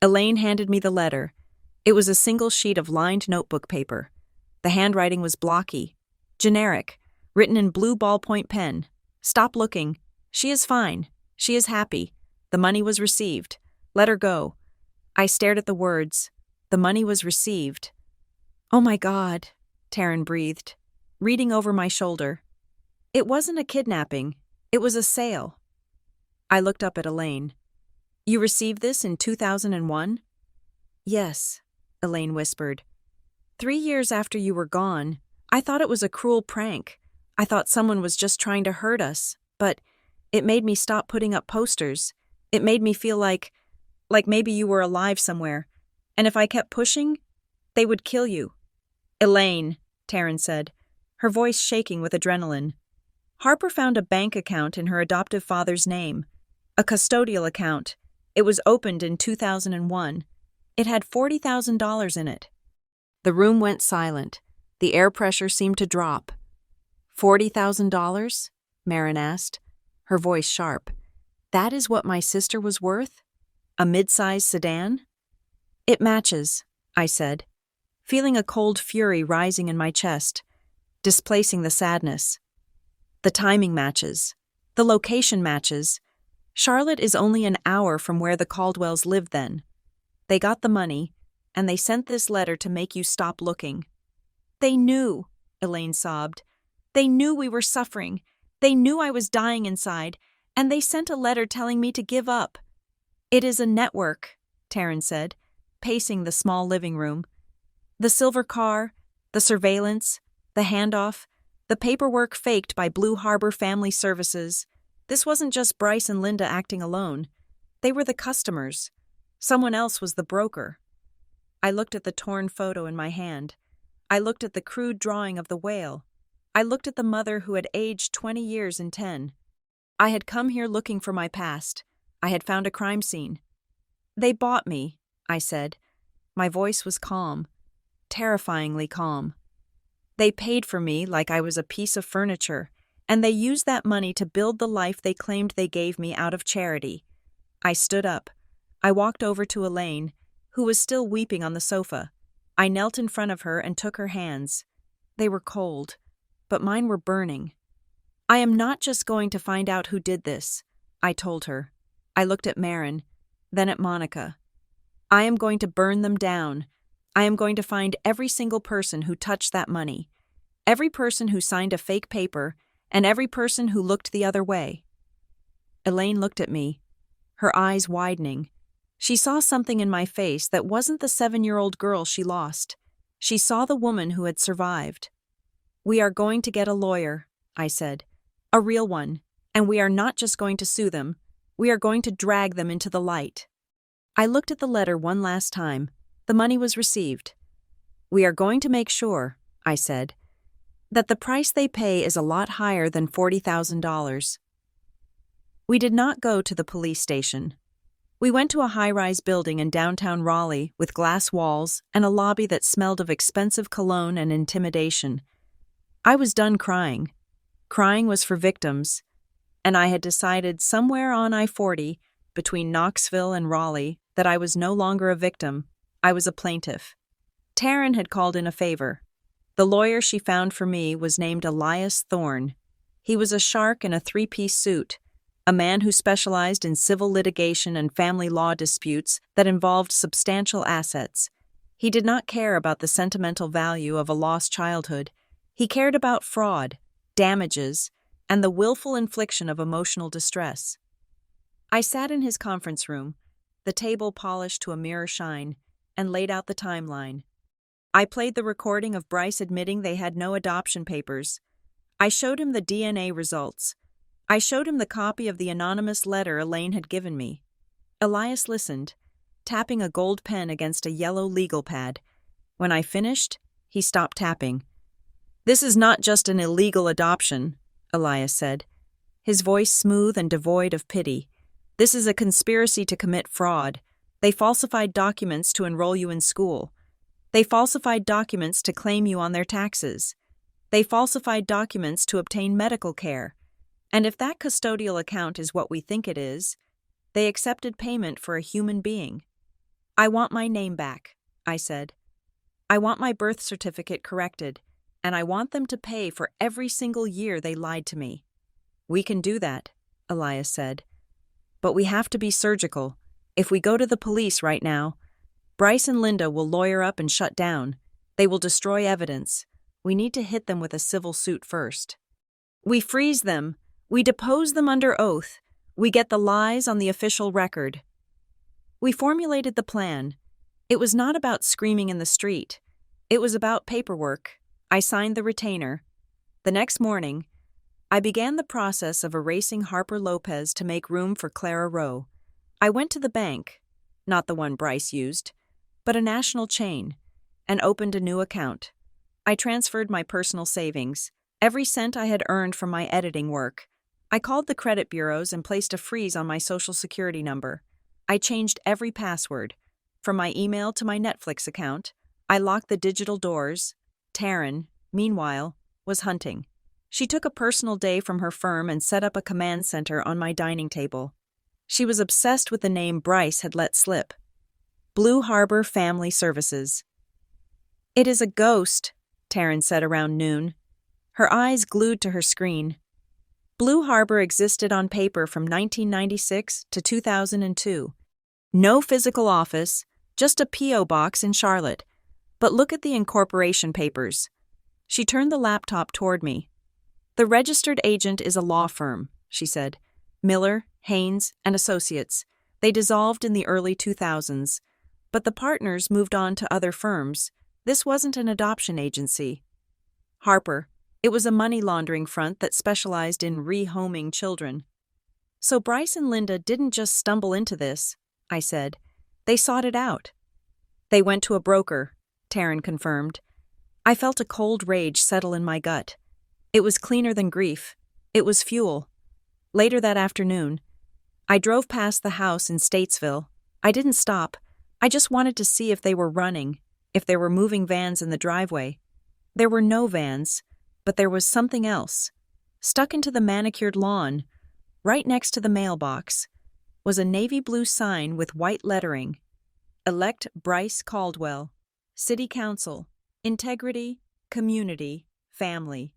Elaine handed me the letter. It was a single sheet of lined notebook paper. The handwriting was blocky, generic, written in blue ballpoint pen. "Stop looking. She is fine. She is happy. The money was received. Let her go." I stared at the words. The money was received. "Oh my God," Taryn breathed, reading over my shoulder. "It wasn't a kidnapping. It was a sale." I looked up at Elaine. "You received this in 2001? "Yes," Elaine whispered. 3 years after you were gone, I thought it was a cruel prank. I thought someone was just trying to hurt us, but It made me stop putting up posters. It made me feel like maybe you were alive somewhere. And if I kept pushing, they would kill you. Elaine, Taryn said, her voice shaking with adrenaline. Harper found a bank account in her adoptive father's name, a custodial account. It was opened in 2001. It had $40,000 in it. The room went silent. The air pressure seemed to drop. $40,000? Marin asked, her voice sharp. That is what my sister was worth? A mid-sized sedan? It matches, I said, feeling a cold fury rising in my chest, displacing the sadness. The timing matches. The location matches. Charlotte is only an hour from where the Caldwells lived then. They got the money, and they sent this letter to make you stop looking. They knew, Elaine sobbed. They knew we were suffering. They knew I was dying inside, and they sent a letter telling me to give up. It is a network, Taryn said, pacing the small living room. The silver car, the surveillance, the handoff, the paperwork faked by Blue Harbor Family Services. This wasn't just Bryce and Linda acting alone. They were the customers. Someone else was the broker. I looked at the torn photo in my hand. I looked at the crude drawing of the whale. I looked at the mother who had aged 20 years in 10. I had come here looking for my past. I had found a crime scene. They bought me, I said. My voice was calm, terrifyingly calm. They paid for me like I was a piece of furniture, and they used that money to build the life they claimed they gave me out of charity. I stood up. I walked over to Elaine, who was still weeping on the sofa. I knelt in front of her and took her hands. They were cold, but mine were burning. I am not just going to find out who did this, I told her. I looked at Marin, then at Monica. I am going to burn them down. I am going to find every single person who touched that money, every person who signed a fake paper, and every person who looked the other way. Elaine looked at me, her eyes widening. She saw something in my face that wasn't the 7-year-old girl she lost. She saw the woman who had survived. We are going to get a lawyer, I said. A real one. And we are not just going to sue them. We are going to drag them into the light. I looked at the letter one last time. The money was received. We are going to make sure, I said, that the price they pay is a lot higher than $40,000. We did not go to the police station. We went to a high-rise building in downtown Raleigh with glass walls and a lobby that smelled of expensive cologne and intimidation. I was done crying. Crying was for victims, and I had decided somewhere on I-40, between Knoxville and Raleigh, that I was no longer a victim. I was a plaintiff. Taryn had called in a favor. The lawyer she found for me was named Elias Thorne. He was a shark in a 3-piece suit, a man who specialized in civil litigation and family law disputes that involved substantial assets. He did not care about the sentimental value of a lost childhood. He cared about fraud, damages, and the willful infliction of emotional distress. I sat in his conference room, the table polished to a mirror shine, and laid out the timeline. I played the recording of Bryce admitting they had no adoption papers. I showed him the DNA results. I showed him the copy of the anonymous letter Elaine had given me. Elias listened, tapping a gold pen against a yellow legal pad. When I finished, he stopped tapping. This is not just an illegal adoption, Elias said, his voice smooth and devoid of pity. This is a conspiracy to commit fraud. They falsified documents to enroll you in school. They falsified documents to claim you on their taxes. They falsified documents to obtain medical care. And if that custodial account is what we think it is, they accepted payment for a human being. I want my name back, I said. I want my birth certificate corrected, and I want them to pay for every single year they lied to me. We can do that, Elias said. But we have to be surgical. If we go to the police right now, Bryce and Linda will lawyer up and shut down. They will destroy evidence. We need to hit them with a civil suit first. We freeze them. We depose them under oath. We get the lies on the official record. We formulated the plan. It was not about screaming in the street. It was about paperwork. I signed the retainer. The next morning, I began the process of erasing Harper Lopez to make room for Clara Rowe. I went to the bank, not the one Bryce used, but a national chain, and opened a new account. I transferred my personal savings, every cent I had earned from my editing work. I called the credit bureaus and placed a freeze on my Social Security number. I changed every password. From my email to my Netflix account, I locked the digital doors. Taryn, meanwhile, was hunting. She took a personal day from her firm and set up a command center on my dining table. She was obsessed with the name Bryce had let slip. Blue Harbor Family Services. "It is a ghost," Taryn said around noon, her eyes glued to her screen. Blue Harbor existed on paper from 1996 to 2002. No physical office, just a P.O. box in Charlotte. But look at the incorporation papers. She turned the laptop toward me. "The registered agent is a law firm," she said. "Miller, Haynes, and Associates. They dissolved in the early 2000s. But the partners moved on to other firms. This wasn't an adoption agency. Harper. It was a money laundering front that specialized in rehoming children." "So Bryce and Linda didn't just stumble into this," I said. "They sought it out." "They went to a broker," Taryn confirmed. I felt a cold rage settle in my gut. It was cleaner than grief. It was fuel. Later that afternoon, I drove past the house in Statesville. I didn't stop. I just wanted to see if they were running, if there were moving vans in the driveway. There were no vans, but there was something else. Stuck into the manicured lawn, right next to the mailbox, was a navy blue sign with white lettering. "Elect Bryce Caldwell. City Council. Integrity, Community, Family."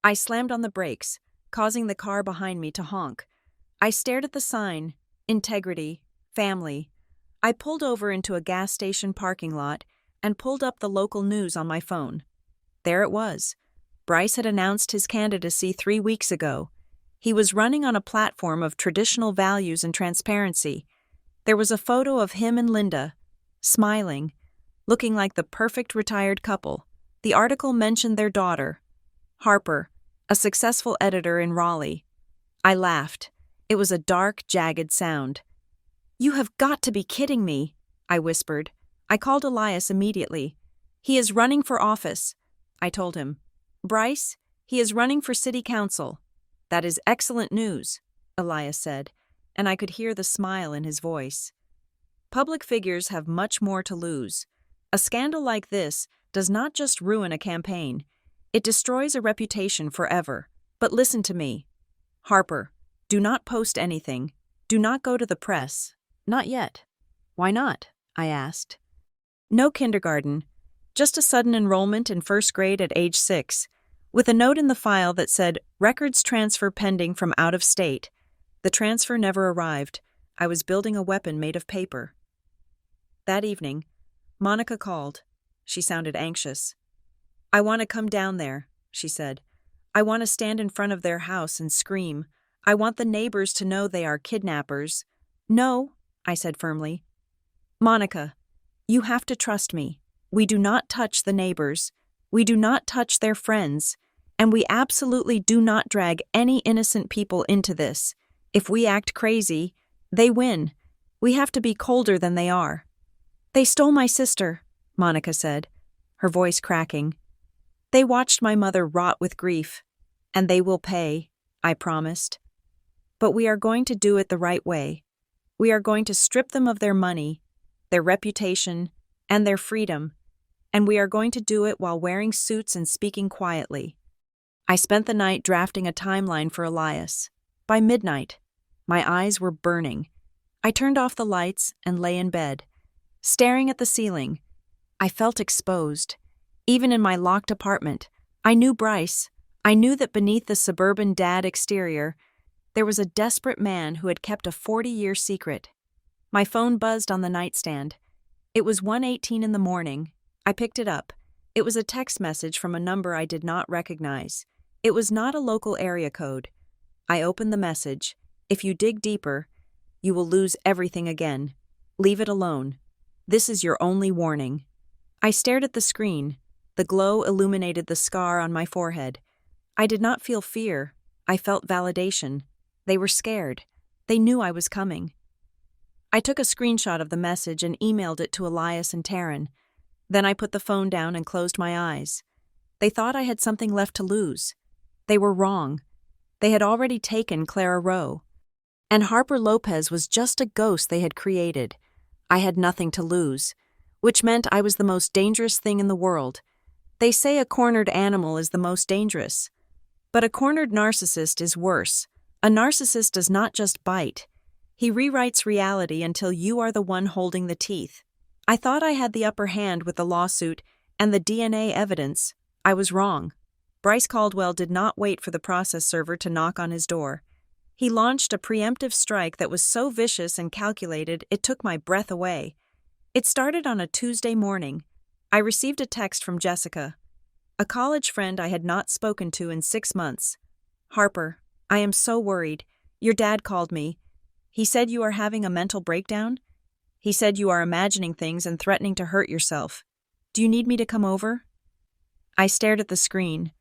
I slammed on the brakes, causing the car behind me to honk. I stared at the sign, "Integrity, Family." I pulled over into a gas station parking lot and pulled up the local news on my phone. There it was. Bryce had announced his candidacy 3 weeks ago. He was running on a platform of traditional values and transparency. There was a photo of him and Linda, smiling, looking like the perfect retired couple. The article mentioned their daughter, Harper, a successful editor in Raleigh. I laughed. It was a dark, jagged sound. "You have got to be kidding me," I whispered. I called Elias immediately. "He is running for office," I told him. "Bryce, he is running for city council." "That is excellent news," Elias said, and I could hear the smile in his voice. Public figures have much more to lose. A scandal like this does not just ruin a campaign, it destroys a reputation forever. But listen to me. Harper, do not post anything. Do not go to the press. Not yet. "Why not?" I asked. "No kindergarten. Just a sudden enrollment in first grade at age 6, with a note in the file that said, 'Records transfer pending from out of state.' The transfer never arrived. I was building a weapon made of paper." That evening, Monica called. She sounded anxious. "I want to come down there," she said. "I want to stand in front of their house and scream. I want the neighbors to know they are kidnappers." "No," I said firmly. "Monica, you have to trust me. We do not touch the neighbors. We do not touch their friends. And we absolutely do not drag any innocent people into this. If we act crazy, they win. We have to be colder than they are." "They stole my sister," Monica said, her voice cracking. "They watched my mother rot with grief. And they will pay," I promised. "But we are going to do it the right way. We are going to strip them of their money, their reputation, and their freedom. And we are going to do it while wearing suits and speaking quietly." I spent the night drafting a timeline for Elias. By midnight, my eyes were burning. I turned off the lights and lay in bed. Staring at the ceiling, I felt exposed. Even in my locked apartment, I knew Bryce. I knew that beneath the suburban dad exterior, there was a desperate man who had kept a 40-year secret. My phone buzzed on the nightstand. It was 1:18 in the morning. I picked it up. It was a text message from a number I did not recognize. It was not a local area code. I opened the message. "If you dig deeper, you will lose everything again. Leave it alone. This is your only warning." I stared at the screen. The glow illuminated the scar on my forehead. I did not feel fear. I felt validation. They were scared. They knew I was coming. I took a screenshot of the message and emailed it to Elias and Taryn. Then I put the phone down and closed my eyes. They thought I had something left to lose. They were wrong. They had already taken Clara Rowe. And Harper Lopez was just a ghost they had created. I had nothing to lose, which meant I was the most dangerous thing in the world. They say a cornered animal is the most dangerous. But a cornered narcissist is worse. A narcissist does not just bite. He rewrites reality until you are the one holding the teeth. I thought I had the upper hand with the lawsuit and the DNA evidence. I was wrong. Bryce Caldwell did not wait for the process server to knock on his door. He launched a preemptive strike that was so vicious and calculated it took my breath away. It started on a Tuesday morning. I received a text from Jessica, a college friend I had not spoken to in 6 months. "Harper, I am so worried. Your dad called me. He said you are having a mental breakdown. He said you are imagining things and threatening to hurt yourself. Do you need me to come over?" I stared at the screen,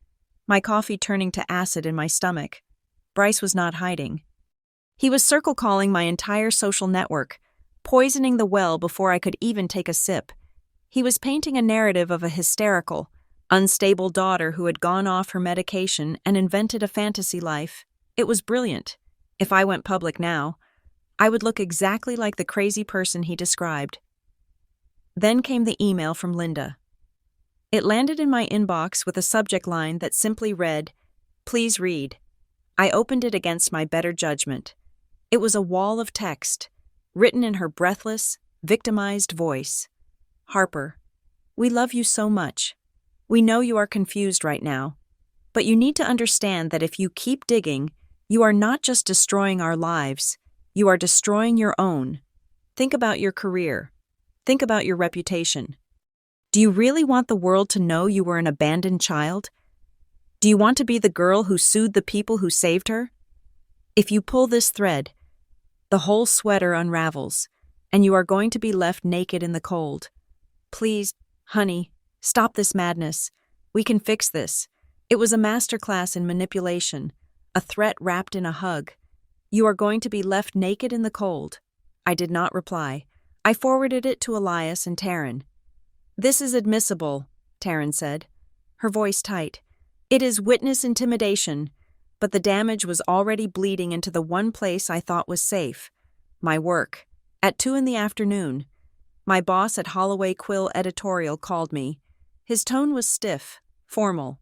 my coffee turning to acid in my stomach. Bryce was not hiding. He was circle-calling my entire social network, poisoning the well before I could even take a sip. He was painting a narrative of a hysterical, unstable daughter who had gone off her medication and invented a fantasy life. It was brilliant. If I went public now, I would look exactly like the crazy person he described. Then came the email from Linda. It landed in my inbox with a subject line that simply read, "Please read." I opened it against my better judgment. It was a wall of text, written in her breathless, victimized voice. "Harper, we love you so much. We know you are confused right now, but you need to understand that if you keep digging, you are not just destroying our lives, you are destroying your own. Think about your career. Think about your reputation. Do you really want the world to know you were an abandoned child? Do you want to be the girl who sued the people who saved her? If you pull this thread, the whole sweater unravels, and you are going to be left naked in the cold. Please, honey, stop this madness. We can fix this. It was a masterclass in manipulation, a threat wrapped in a hug. You are going to be left naked in the cold." I did not reply. I forwarded it to Elias and Taryn. "This is admissible," Taryn said, her voice tight. "It is witness intimidation, but the damage was already bleeding into the one place I thought was safe, my work. At 2 p.m, my boss at Holloway Quill Editorial called me. His tone was stiff, formal.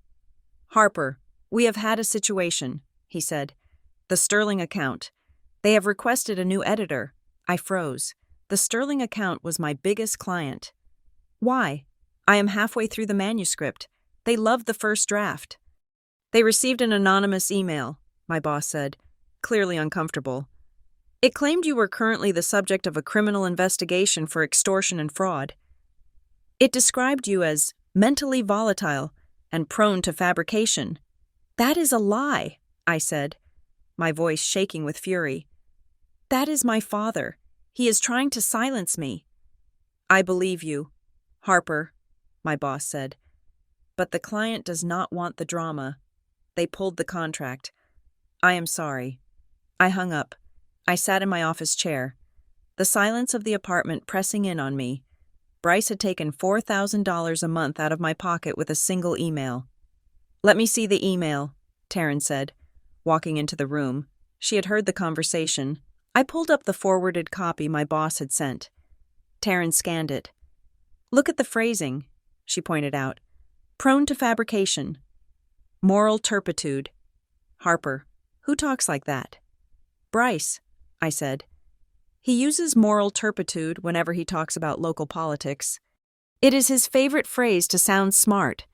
"Harper, we have had a situation," he said. "The Sterling account. They have requested a new editor." I froze. The Sterling account was my biggest client. "Why? I am halfway through the manuscript. They loved the first draft." "They received an anonymous email," my boss said, clearly uncomfortable. "It claimed you were currently the subject of a criminal investigation for extortion and fraud. It described you as mentally volatile and prone to fabrication." "That is a lie," I said, my voice shaking with fury. "That is my father. He is trying to silence me." "I believe you, Harper," my boss said. "But the client does not want the drama. They pulled the contract. I am sorry." I hung up. I sat in my office chair, the silence of the apartment pressing in on me. Bryce had taken $4,000 a month out of my pocket with a single email. "Let me see the email," Taryn said, walking into the room. She had heard the conversation. I pulled up the forwarded copy my boss had sent. Taryn scanned it. "Look at the phrasing," she pointed out. "Prone to fabrication. Moral turpitude. Harper, who talks like that?" "Bryce," I said. "He uses moral turpitude whenever he talks about local politics. It is his favorite phrase to sound smart."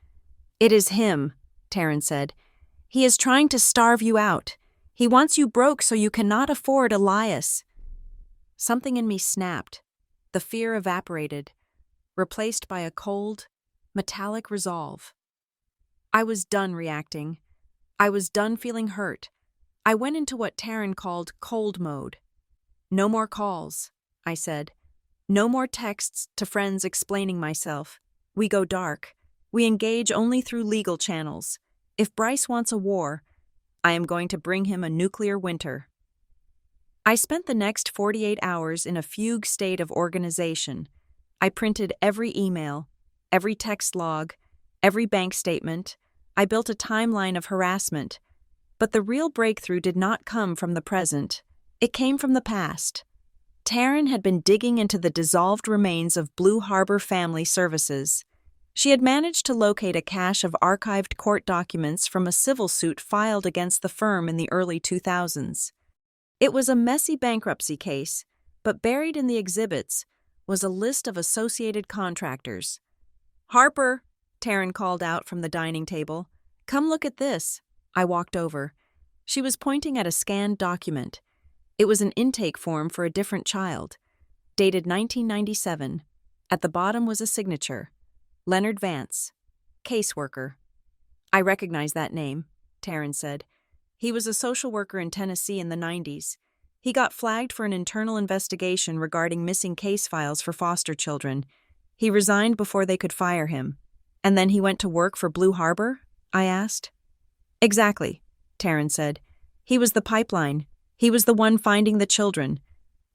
"It is him," Taryn said. "He is trying to starve you out. He wants you broke so you cannot afford Elias." Something in me snapped. The fear evaporated, replaced by a cold, metallic resolve. I was done reacting. I was done feeling hurt. I went into what Taryn called cold mode. "No more calls," I said. "No more texts to friends explaining myself. We go dark. We engage only through legal channels. If Bryce wants a war, I am going to bring him a nuclear winter. I spent the next 48 hours in a fugue state of organization. I printed every email, every text log, every bank statement. I built a timeline of harassment. But the real breakthrough did not come from the present. It came from the past. Taryn had been digging into the dissolved remains of Blue Harbor Family Services. She had managed to locate a cache of archived court documents from a civil suit filed against the firm in the early 2000s. It was a messy bankruptcy case, but buried in the exhibits was a list of associated contractors. "Harper," Taryn called out from the dining table. "Come look at this." I walked over. She was pointing at a scanned document. It was an intake form for a different child, dated 1997. At the bottom was a signature. Leonard Vance, caseworker. "I recognize that name," Taryn said. "He was a social worker in Tennessee in the 90s. He got flagged for an internal investigation regarding missing case files for foster children. He resigned before they could fire him. And then he went to work for Blue Harbor?" I asked. "Exactly," Taryn said. "He was the pipeline. He was the one finding the children,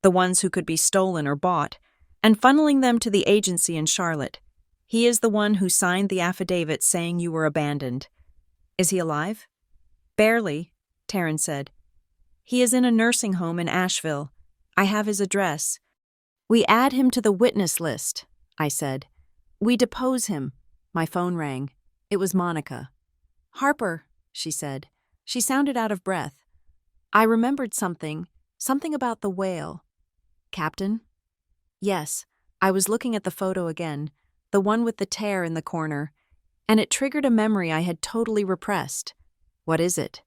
the ones who could be stolen or bought, and funneling them to the agency in Charlotte. He is the one who signed the affidavit saying you were abandoned." "Is he alive?" "Barely," Taryn said. "He is in a nursing home in Asheville. I have his address. We add him to the witness list," I said. "We depose him." My phone rang. It was Monica. "Harper," she said. She sounded out of breath. "I remembered something about the whale." "Captain?" "Yes, I was looking at the photo again, the one with the tear in the corner, and it triggered a memory I had totally repressed." "What is it?"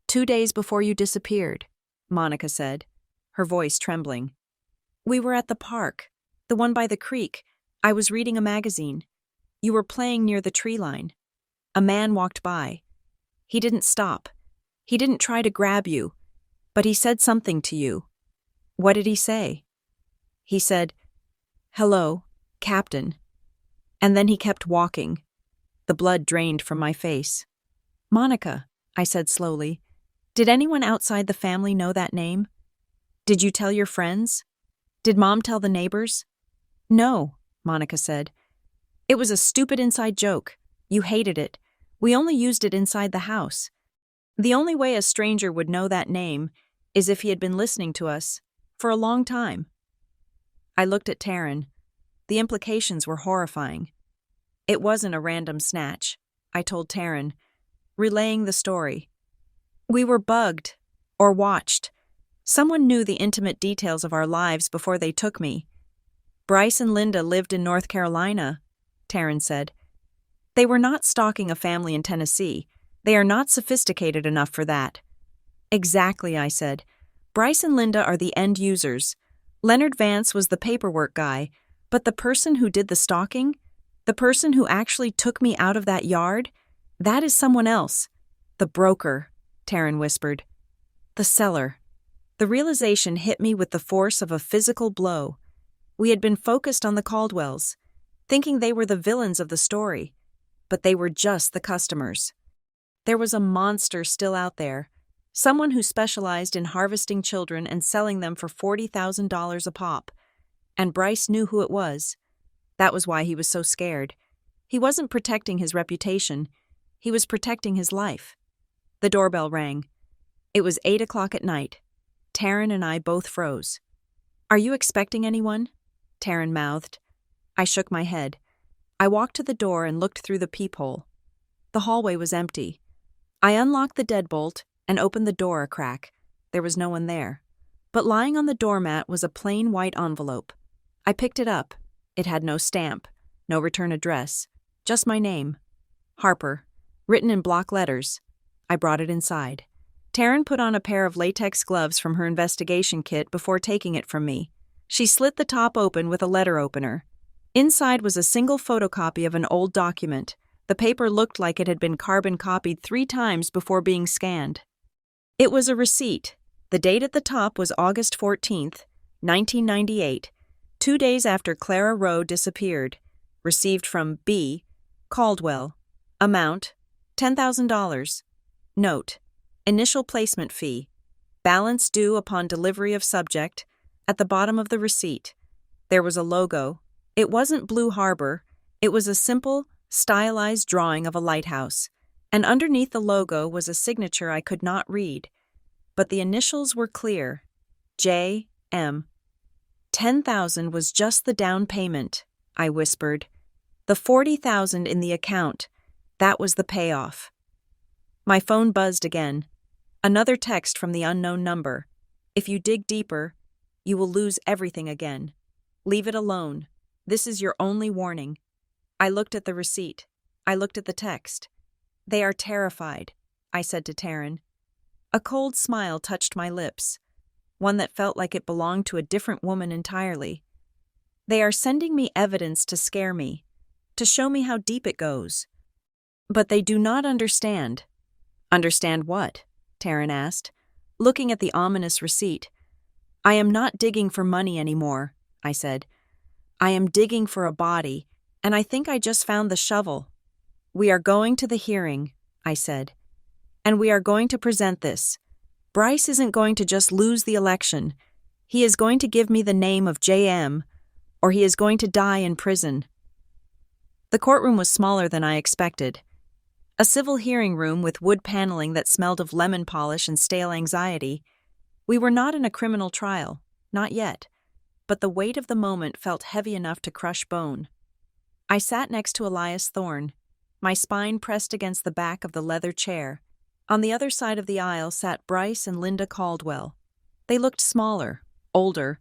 "2 days before you disappeared," Monica said, her voice trembling. "We were at the park, the one by the creek. I was reading a magazine. You were playing near the tree line. A man walked by. He didn't stop. He didn't try to grab you, but he said something to you." "What did he say?" "He said, 'Hello, Captain.' And then he kept walking." The blood drained from my face. "Monica," I said slowly, "did anyone outside the family know that name? Did you tell your friends? Did Mom tell the neighbors?" "No," Monica said. "It was a stupid inside joke. You hated it. We only used it inside the house. The only way a stranger would know that name is if he had been listening to us for a long time." I looked at Taryn. The implications were horrifying. "It wasn't a random snatch," I told Taryn, relaying the story. "We were bugged, or watched. Someone knew the intimate details of our lives before they took me. Bryce and Linda lived in North Carolina," Taryn said. "They were not stalking a family in Tennessee. They are not sophisticated enough for that." "Exactly," I said. "Bryce and Linda are the end users. Leonard Vance was the paperwork guy, but the person who did the stalking, the person who actually took me out of that yard, that is someone else. The broker," Taryn whispered. "The seller." The realization hit me with the force of a physical blow. We had been focused on the Caldwells, thinking they were the villains of the story, but they were just the customers. There was a monster still out there, someone who specialized in harvesting children and selling them for $40,000 a pop. And Bryce knew who it was. That was why he was so scared. He wasn't protecting his reputation. He was protecting his life. The doorbell rang. It was 8 o'clock at night. Taryn and I both froze. "Are you expecting anyone?" Taryn mouthed. I shook my head. I walked to the door and looked through the peephole. The hallway was empty. I unlocked the deadbolt and opened the door a crack. There was no one there. But lying on the doormat was a plain white envelope. I picked it up. It had no stamp, no return address, just my name. Harper, written in block letters. I brought it inside. Taryn put on a pair of latex gloves from her investigation kit before taking it from me. She slit the top open with a letter opener. Inside was a single photocopy of an old document. The paper looked like it had been carbon copied 3 times before being scanned. It was a receipt. The date at the top was August 14th, 1998, 2 days after Clara Rowe disappeared. Received from B. Caldwell. Amount, $10,000. Note, Initial placement fee. Balance due upon delivery of subject. At the bottom of the receipt, there was a logo. It wasn't Blue Harbor. It was a simple, stylized drawing of a lighthouse. And underneath the logo was a signature I could not read. But the initials were clear. J.M. 10,000 was just the down payment, I whispered. The 40,000 in the account, that was the payoff. My phone buzzed again. Another text from the unknown number. If you dig deeper, you will lose everything again. Leave it alone. This is your only warning. I looked at the receipt. I looked at the text. They are terrified, I said to Taryn. A cold smile touched my lips, one that felt like it belonged to a different woman entirely. They are sending me evidence to scare me, to show me how deep it goes. But they do not understand. Understand what? Taryn asked, looking at the ominous receipt. I am not digging for money anymore, I said. I am digging for a body, and I think I just found the shovel. We are going to the hearing, I said. And we are going to present this. Bryce isn't going to just lose the election. He is going to give me the name of J.M., or he is going to die in prison. The courtroom was smaller than I expected. A civil hearing room with wood paneling that smelled of lemon polish and stale anxiety. We were not in a criminal trial, not yet, but the weight of the moment felt heavy enough to crush bone. I sat next to Elias Thorne, my spine pressed against the back of the leather chair. On the other side of the aisle sat Bryce and Linda Caldwell. They looked smaller, older,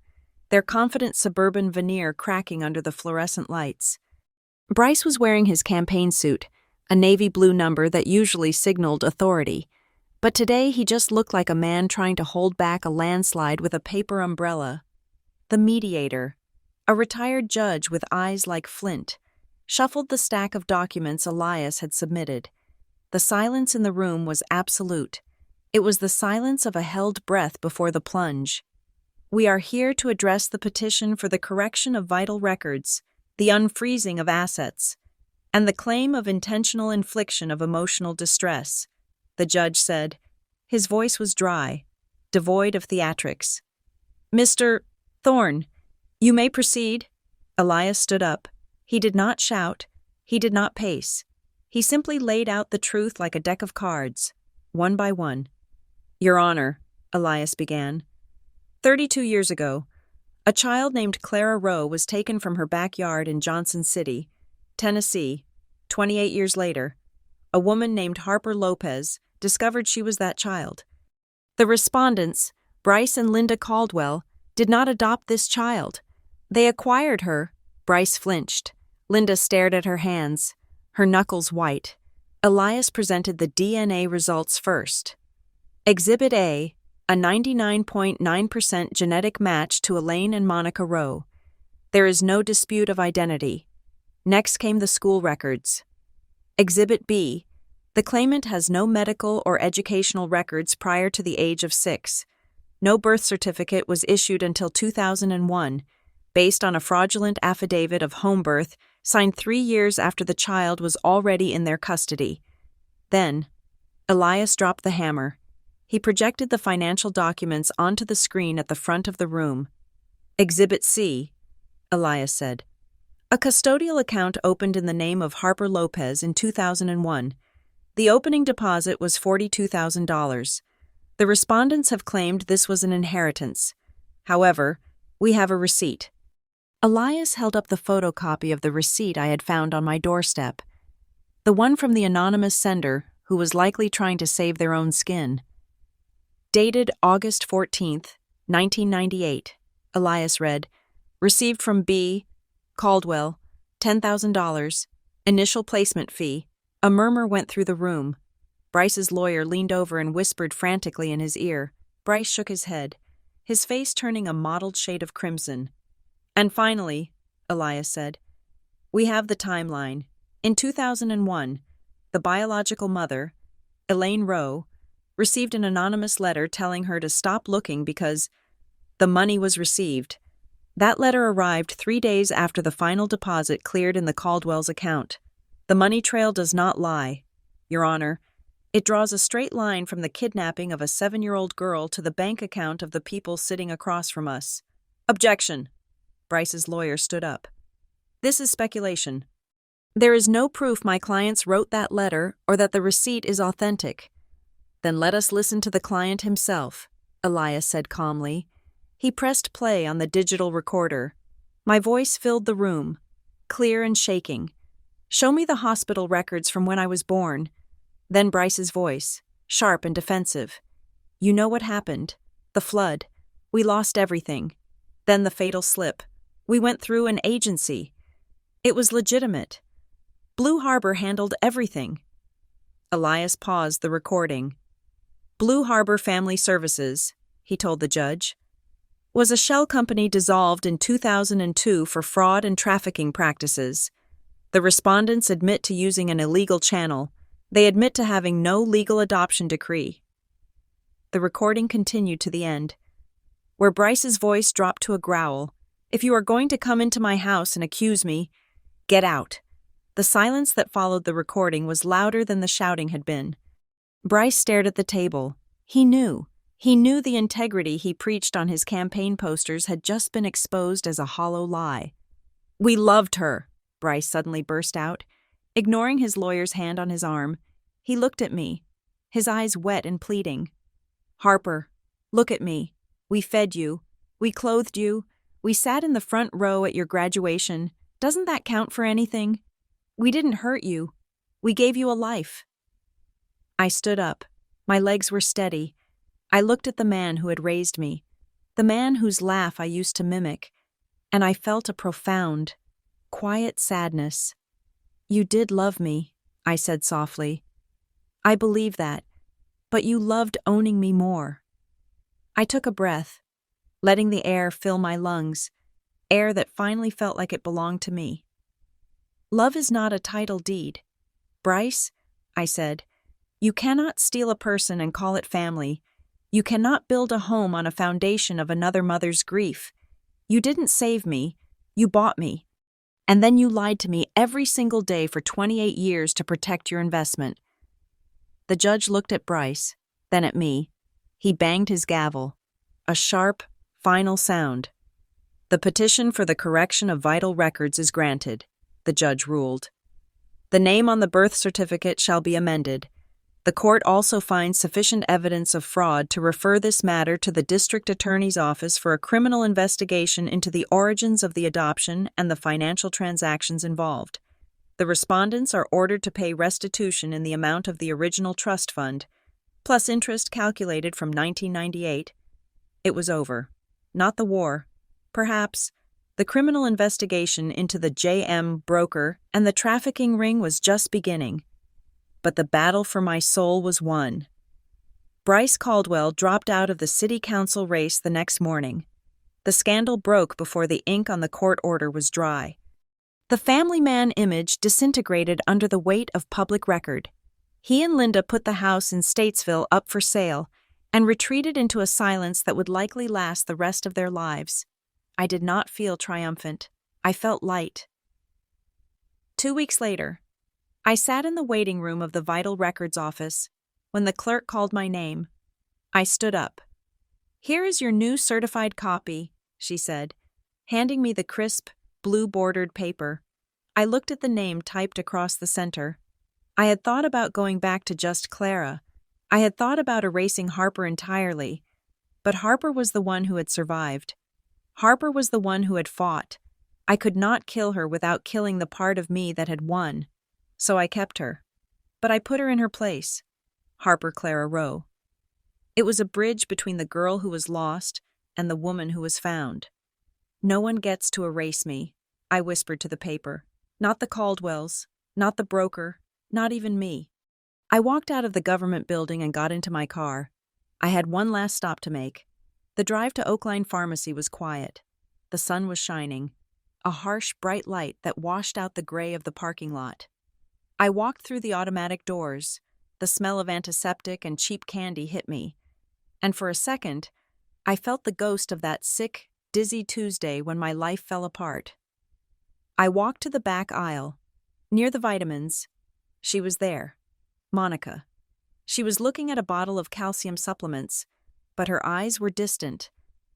their confident suburban veneer cracking under the fluorescent lights. Bryce was wearing his campaign suit, a navy blue number that usually signaled authority, but today he just looked like a man trying to hold back a landslide with a paper umbrella. The mediator, a retired judge with eyes like flint, shuffled the stack of documents Elias had submitted. The silence in the room was absolute. It was the silence of a held breath before the plunge. We are here to address the petition for the correction of vital records, the unfreezing of assets, and the claim of intentional infliction of emotional distress, the judge said. His voice was dry, devoid of theatrics. Mr. Thorne, you may proceed. Elias stood up. He did not shout. He did not pace. He simply laid out the truth like a deck of cards, one by one. Your Honor, Elias began. 32 years ago, a child named Clara Rowe was taken from her backyard in Johnson City, Tennessee. 28 years later, a woman named Harper Lopez discovered she was that child. The respondents, Bryce and Linda Caldwell, did not adopt this child. They acquired her. Bryce flinched. Linda stared at her hands, her knuckles white. Elias presented the DNA results first. Exhibit A, a 99.9% genetic match to Elaine and Monica Rowe. There is no dispute of identity. Next came the school records. Exhibit B, the claimant has no medical or educational records prior to the age of 6. No birth certificate was issued until 2001, based on a fraudulent affidavit of home birth signed 3 years after the child was already in their custody. Then, Elias dropped the hammer. He projected the financial documents onto the screen at the front of the room. Exhibit C, Elias said. A custodial account opened in the name of Harper Lopez in 2001. The opening deposit was $42,000. The respondents have claimed this was an inheritance. However, we have a receipt. Elias held up the photocopy of the receipt I had found on my doorstep, the one from the anonymous sender who was likely trying to save their own skin. Dated August 14th, 1998, Elias read, received from B. Caldwell, $10,000, initial placement fee. A murmur went through the room. Bryce's lawyer leaned over and whispered frantically in his ear. Bryce shook his head, his face turning a mottled shade of crimson. And finally, Elias said, we have the timeline. In 2001, the biological mother, Elaine Rowe, received an anonymous letter telling her to stop looking because the money was received. That letter arrived 3 days after the final deposit cleared in the Caldwell's account. The money trail does not lie. Your Honor, It draws a straight line from the kidnapping of a 7-year-old girl to the bank account of the people sitting across from us. Objection! Bryce's lawyer stood up. This is speculation. There is no proof my clients wrote that letter or that the receipt is authentic. Then let us listen to the client himself, Elias said calmly. He pressed play on the digital recorder. My voice filled the room, clear and shaking. Show me the hospital records from when I was born. Then Bryce's voice, sharp and defensive. You know what happened. The flood. We lost everything. Then the fatal slip. We went through an agency. It was legitimate. Blue Harbor handled everything. Elias paused the recording. Blue Harbor Family Services, he told the judge, was a shell company dissolved in 2002 for fraud and trafficking practices. The respondents admit to using an illegal channel. They admit to having no legal adoption decree. The recording continued to the end, where Bryce's voice dropped to a growl. If you are going to come into my house and accuse me, get out. The silence that followed the recording was louder than the shouting had been. Bryce stared at the table. He knew the integrity he preached on his campaign posters had just been exposed as a hollow lie. We loved her, Bryce suddenly burst out. Ignoring his lawyer's hand on his arm, he looked at me, his eyes wet and pleading. Harper, look at me. We fed you. We clothed you. We sat in the front row at your graduation. Doesn't that count for anything? We didn't hurt you. We gave you a life. I stood up. My legs were steady. I looked at the man who had raised me, the man whose laugh I used to mimic, and I felt a profound, quiet sadness. You did love me, I said softly. I believe that, but you loved owning me more. I took a breath, letting the air fill my lungs, air that finally felt like it belonged to me. Love is not a title deed. Bryce, I said, you cannot steal a person and call it family. You cannot build a home on a foundation of another mother's grief. You didn't save me. You bought me. And then you lied to me every single day for 28 years to protect your investment. The judge looked at Bryce, then at me. He banged his gavel. A sharp, final sound. The petition for the correction of vital records is granted, the judge ruled. The name on the birth certificate shall be amended. The court also finds sufficient evidence of fraud to refer this matter to the district attorney's office for a criminal investigation into the origins of the adoption and the financial transactions involved. The respondents are ordered to pay restitution in the amount of the original trust fund, plus interest calculated from 1998. It was over. Not the war. Perhaps. The criminal investigation into the JM broker and the trafficking ring was just beginning. But the battle for my soul was won. Bryce Caldwell dropped out of the city council race the next morning. The scandal broke before the ink on the court order was dry. The family man image disintegrated under the weight of public record. He and Linda put the house in Statesville up for sale and retreated into a silence that would likely last the rest of their lives. I did not feel triumphant. I felt light. 2 weeks later, I sat in the waiting room of the Vital Records office when the clerk called my name. I stood up. Here is your new certified copy, she said, handing me the crisp, blue-bordered paper. I looked at the name typed across the center. I had thought about going back to just Clara. I had thought about erasing Harper entirely, but Harper was the one who had survived. Harper was the one who had fought. I could not kill her without killing the part of me that had won. So I kept her. But I put her in her place. Harper Clara Rowe. It was a bridge between the girl who was lost and the woman who was found. No one gets to erase me, I whispered to the paper. Not the Caldwells, not the broker, not even me. I walked out of the government building and got into my car. I had one last stop to make. The drive to Oakline Pharmacy was quiet. The sun was shining, a harsh, bright light that washed out the gray of the parking lot. I walked through the automatic doors. The smell of antiseptic and cheap candy hit me. And for a second, I felt the ghost of that sick, dizzy Tuesday when my life fell apart. I walked to the back aisle. Near the vitamins, she was there. Monica. She was looking at a bottle of calcium supplements, but her eyes were distant.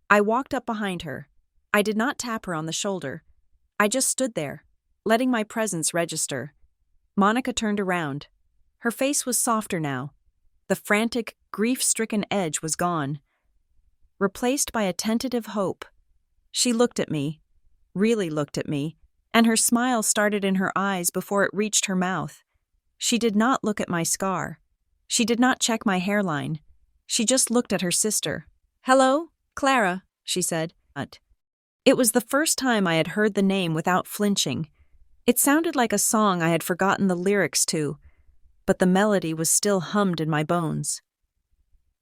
I walked up behind her. I did not tap her on the shoulder. I just stood there, letting my presence register. Monica turned around. Her face was softer now. The frantic, grief-stricken edge was gone, replaced by a tentative hope. She looked at me, really looked at me, and her smile started in her eyes before it reached her mouth. She did not look at my scar. She did not check my hairline. She just looked at her sister. "Hello, Clara," she said. It was the first time I had heard the name without flinching. It sounded like a song I had forgotten the lyrics to, but the melody was still hummed in my bones.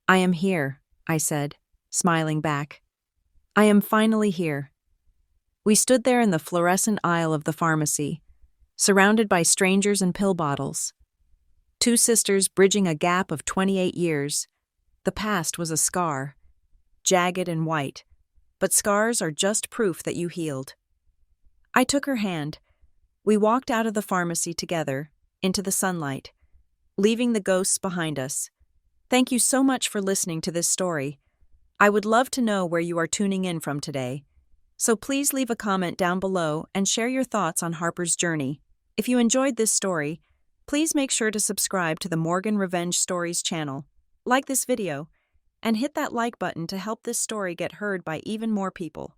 "I am here," I said, smiling back. "I am finally here." We stood there in the fluorescent aisle of the pharmacy, surrounded by strangers and pill bottles. Two sisters bridging a gap of 28 years. The past was a scar, jagged and white, but scars are just proof that you healed. I took her hand. We walked out of the pharmacy together, into the sunlight, leaving the ghosts behind us. Thank you so much for listening to this story. I would love to know where you are tuning in from today. So please leave a comment down below and share your thoughts on Harper's journey. If you enjoyed this story, please make sure to subscribe to the Morgan Revenge Stories channel, like this video, and hit that like button to help this story get heard by even more people.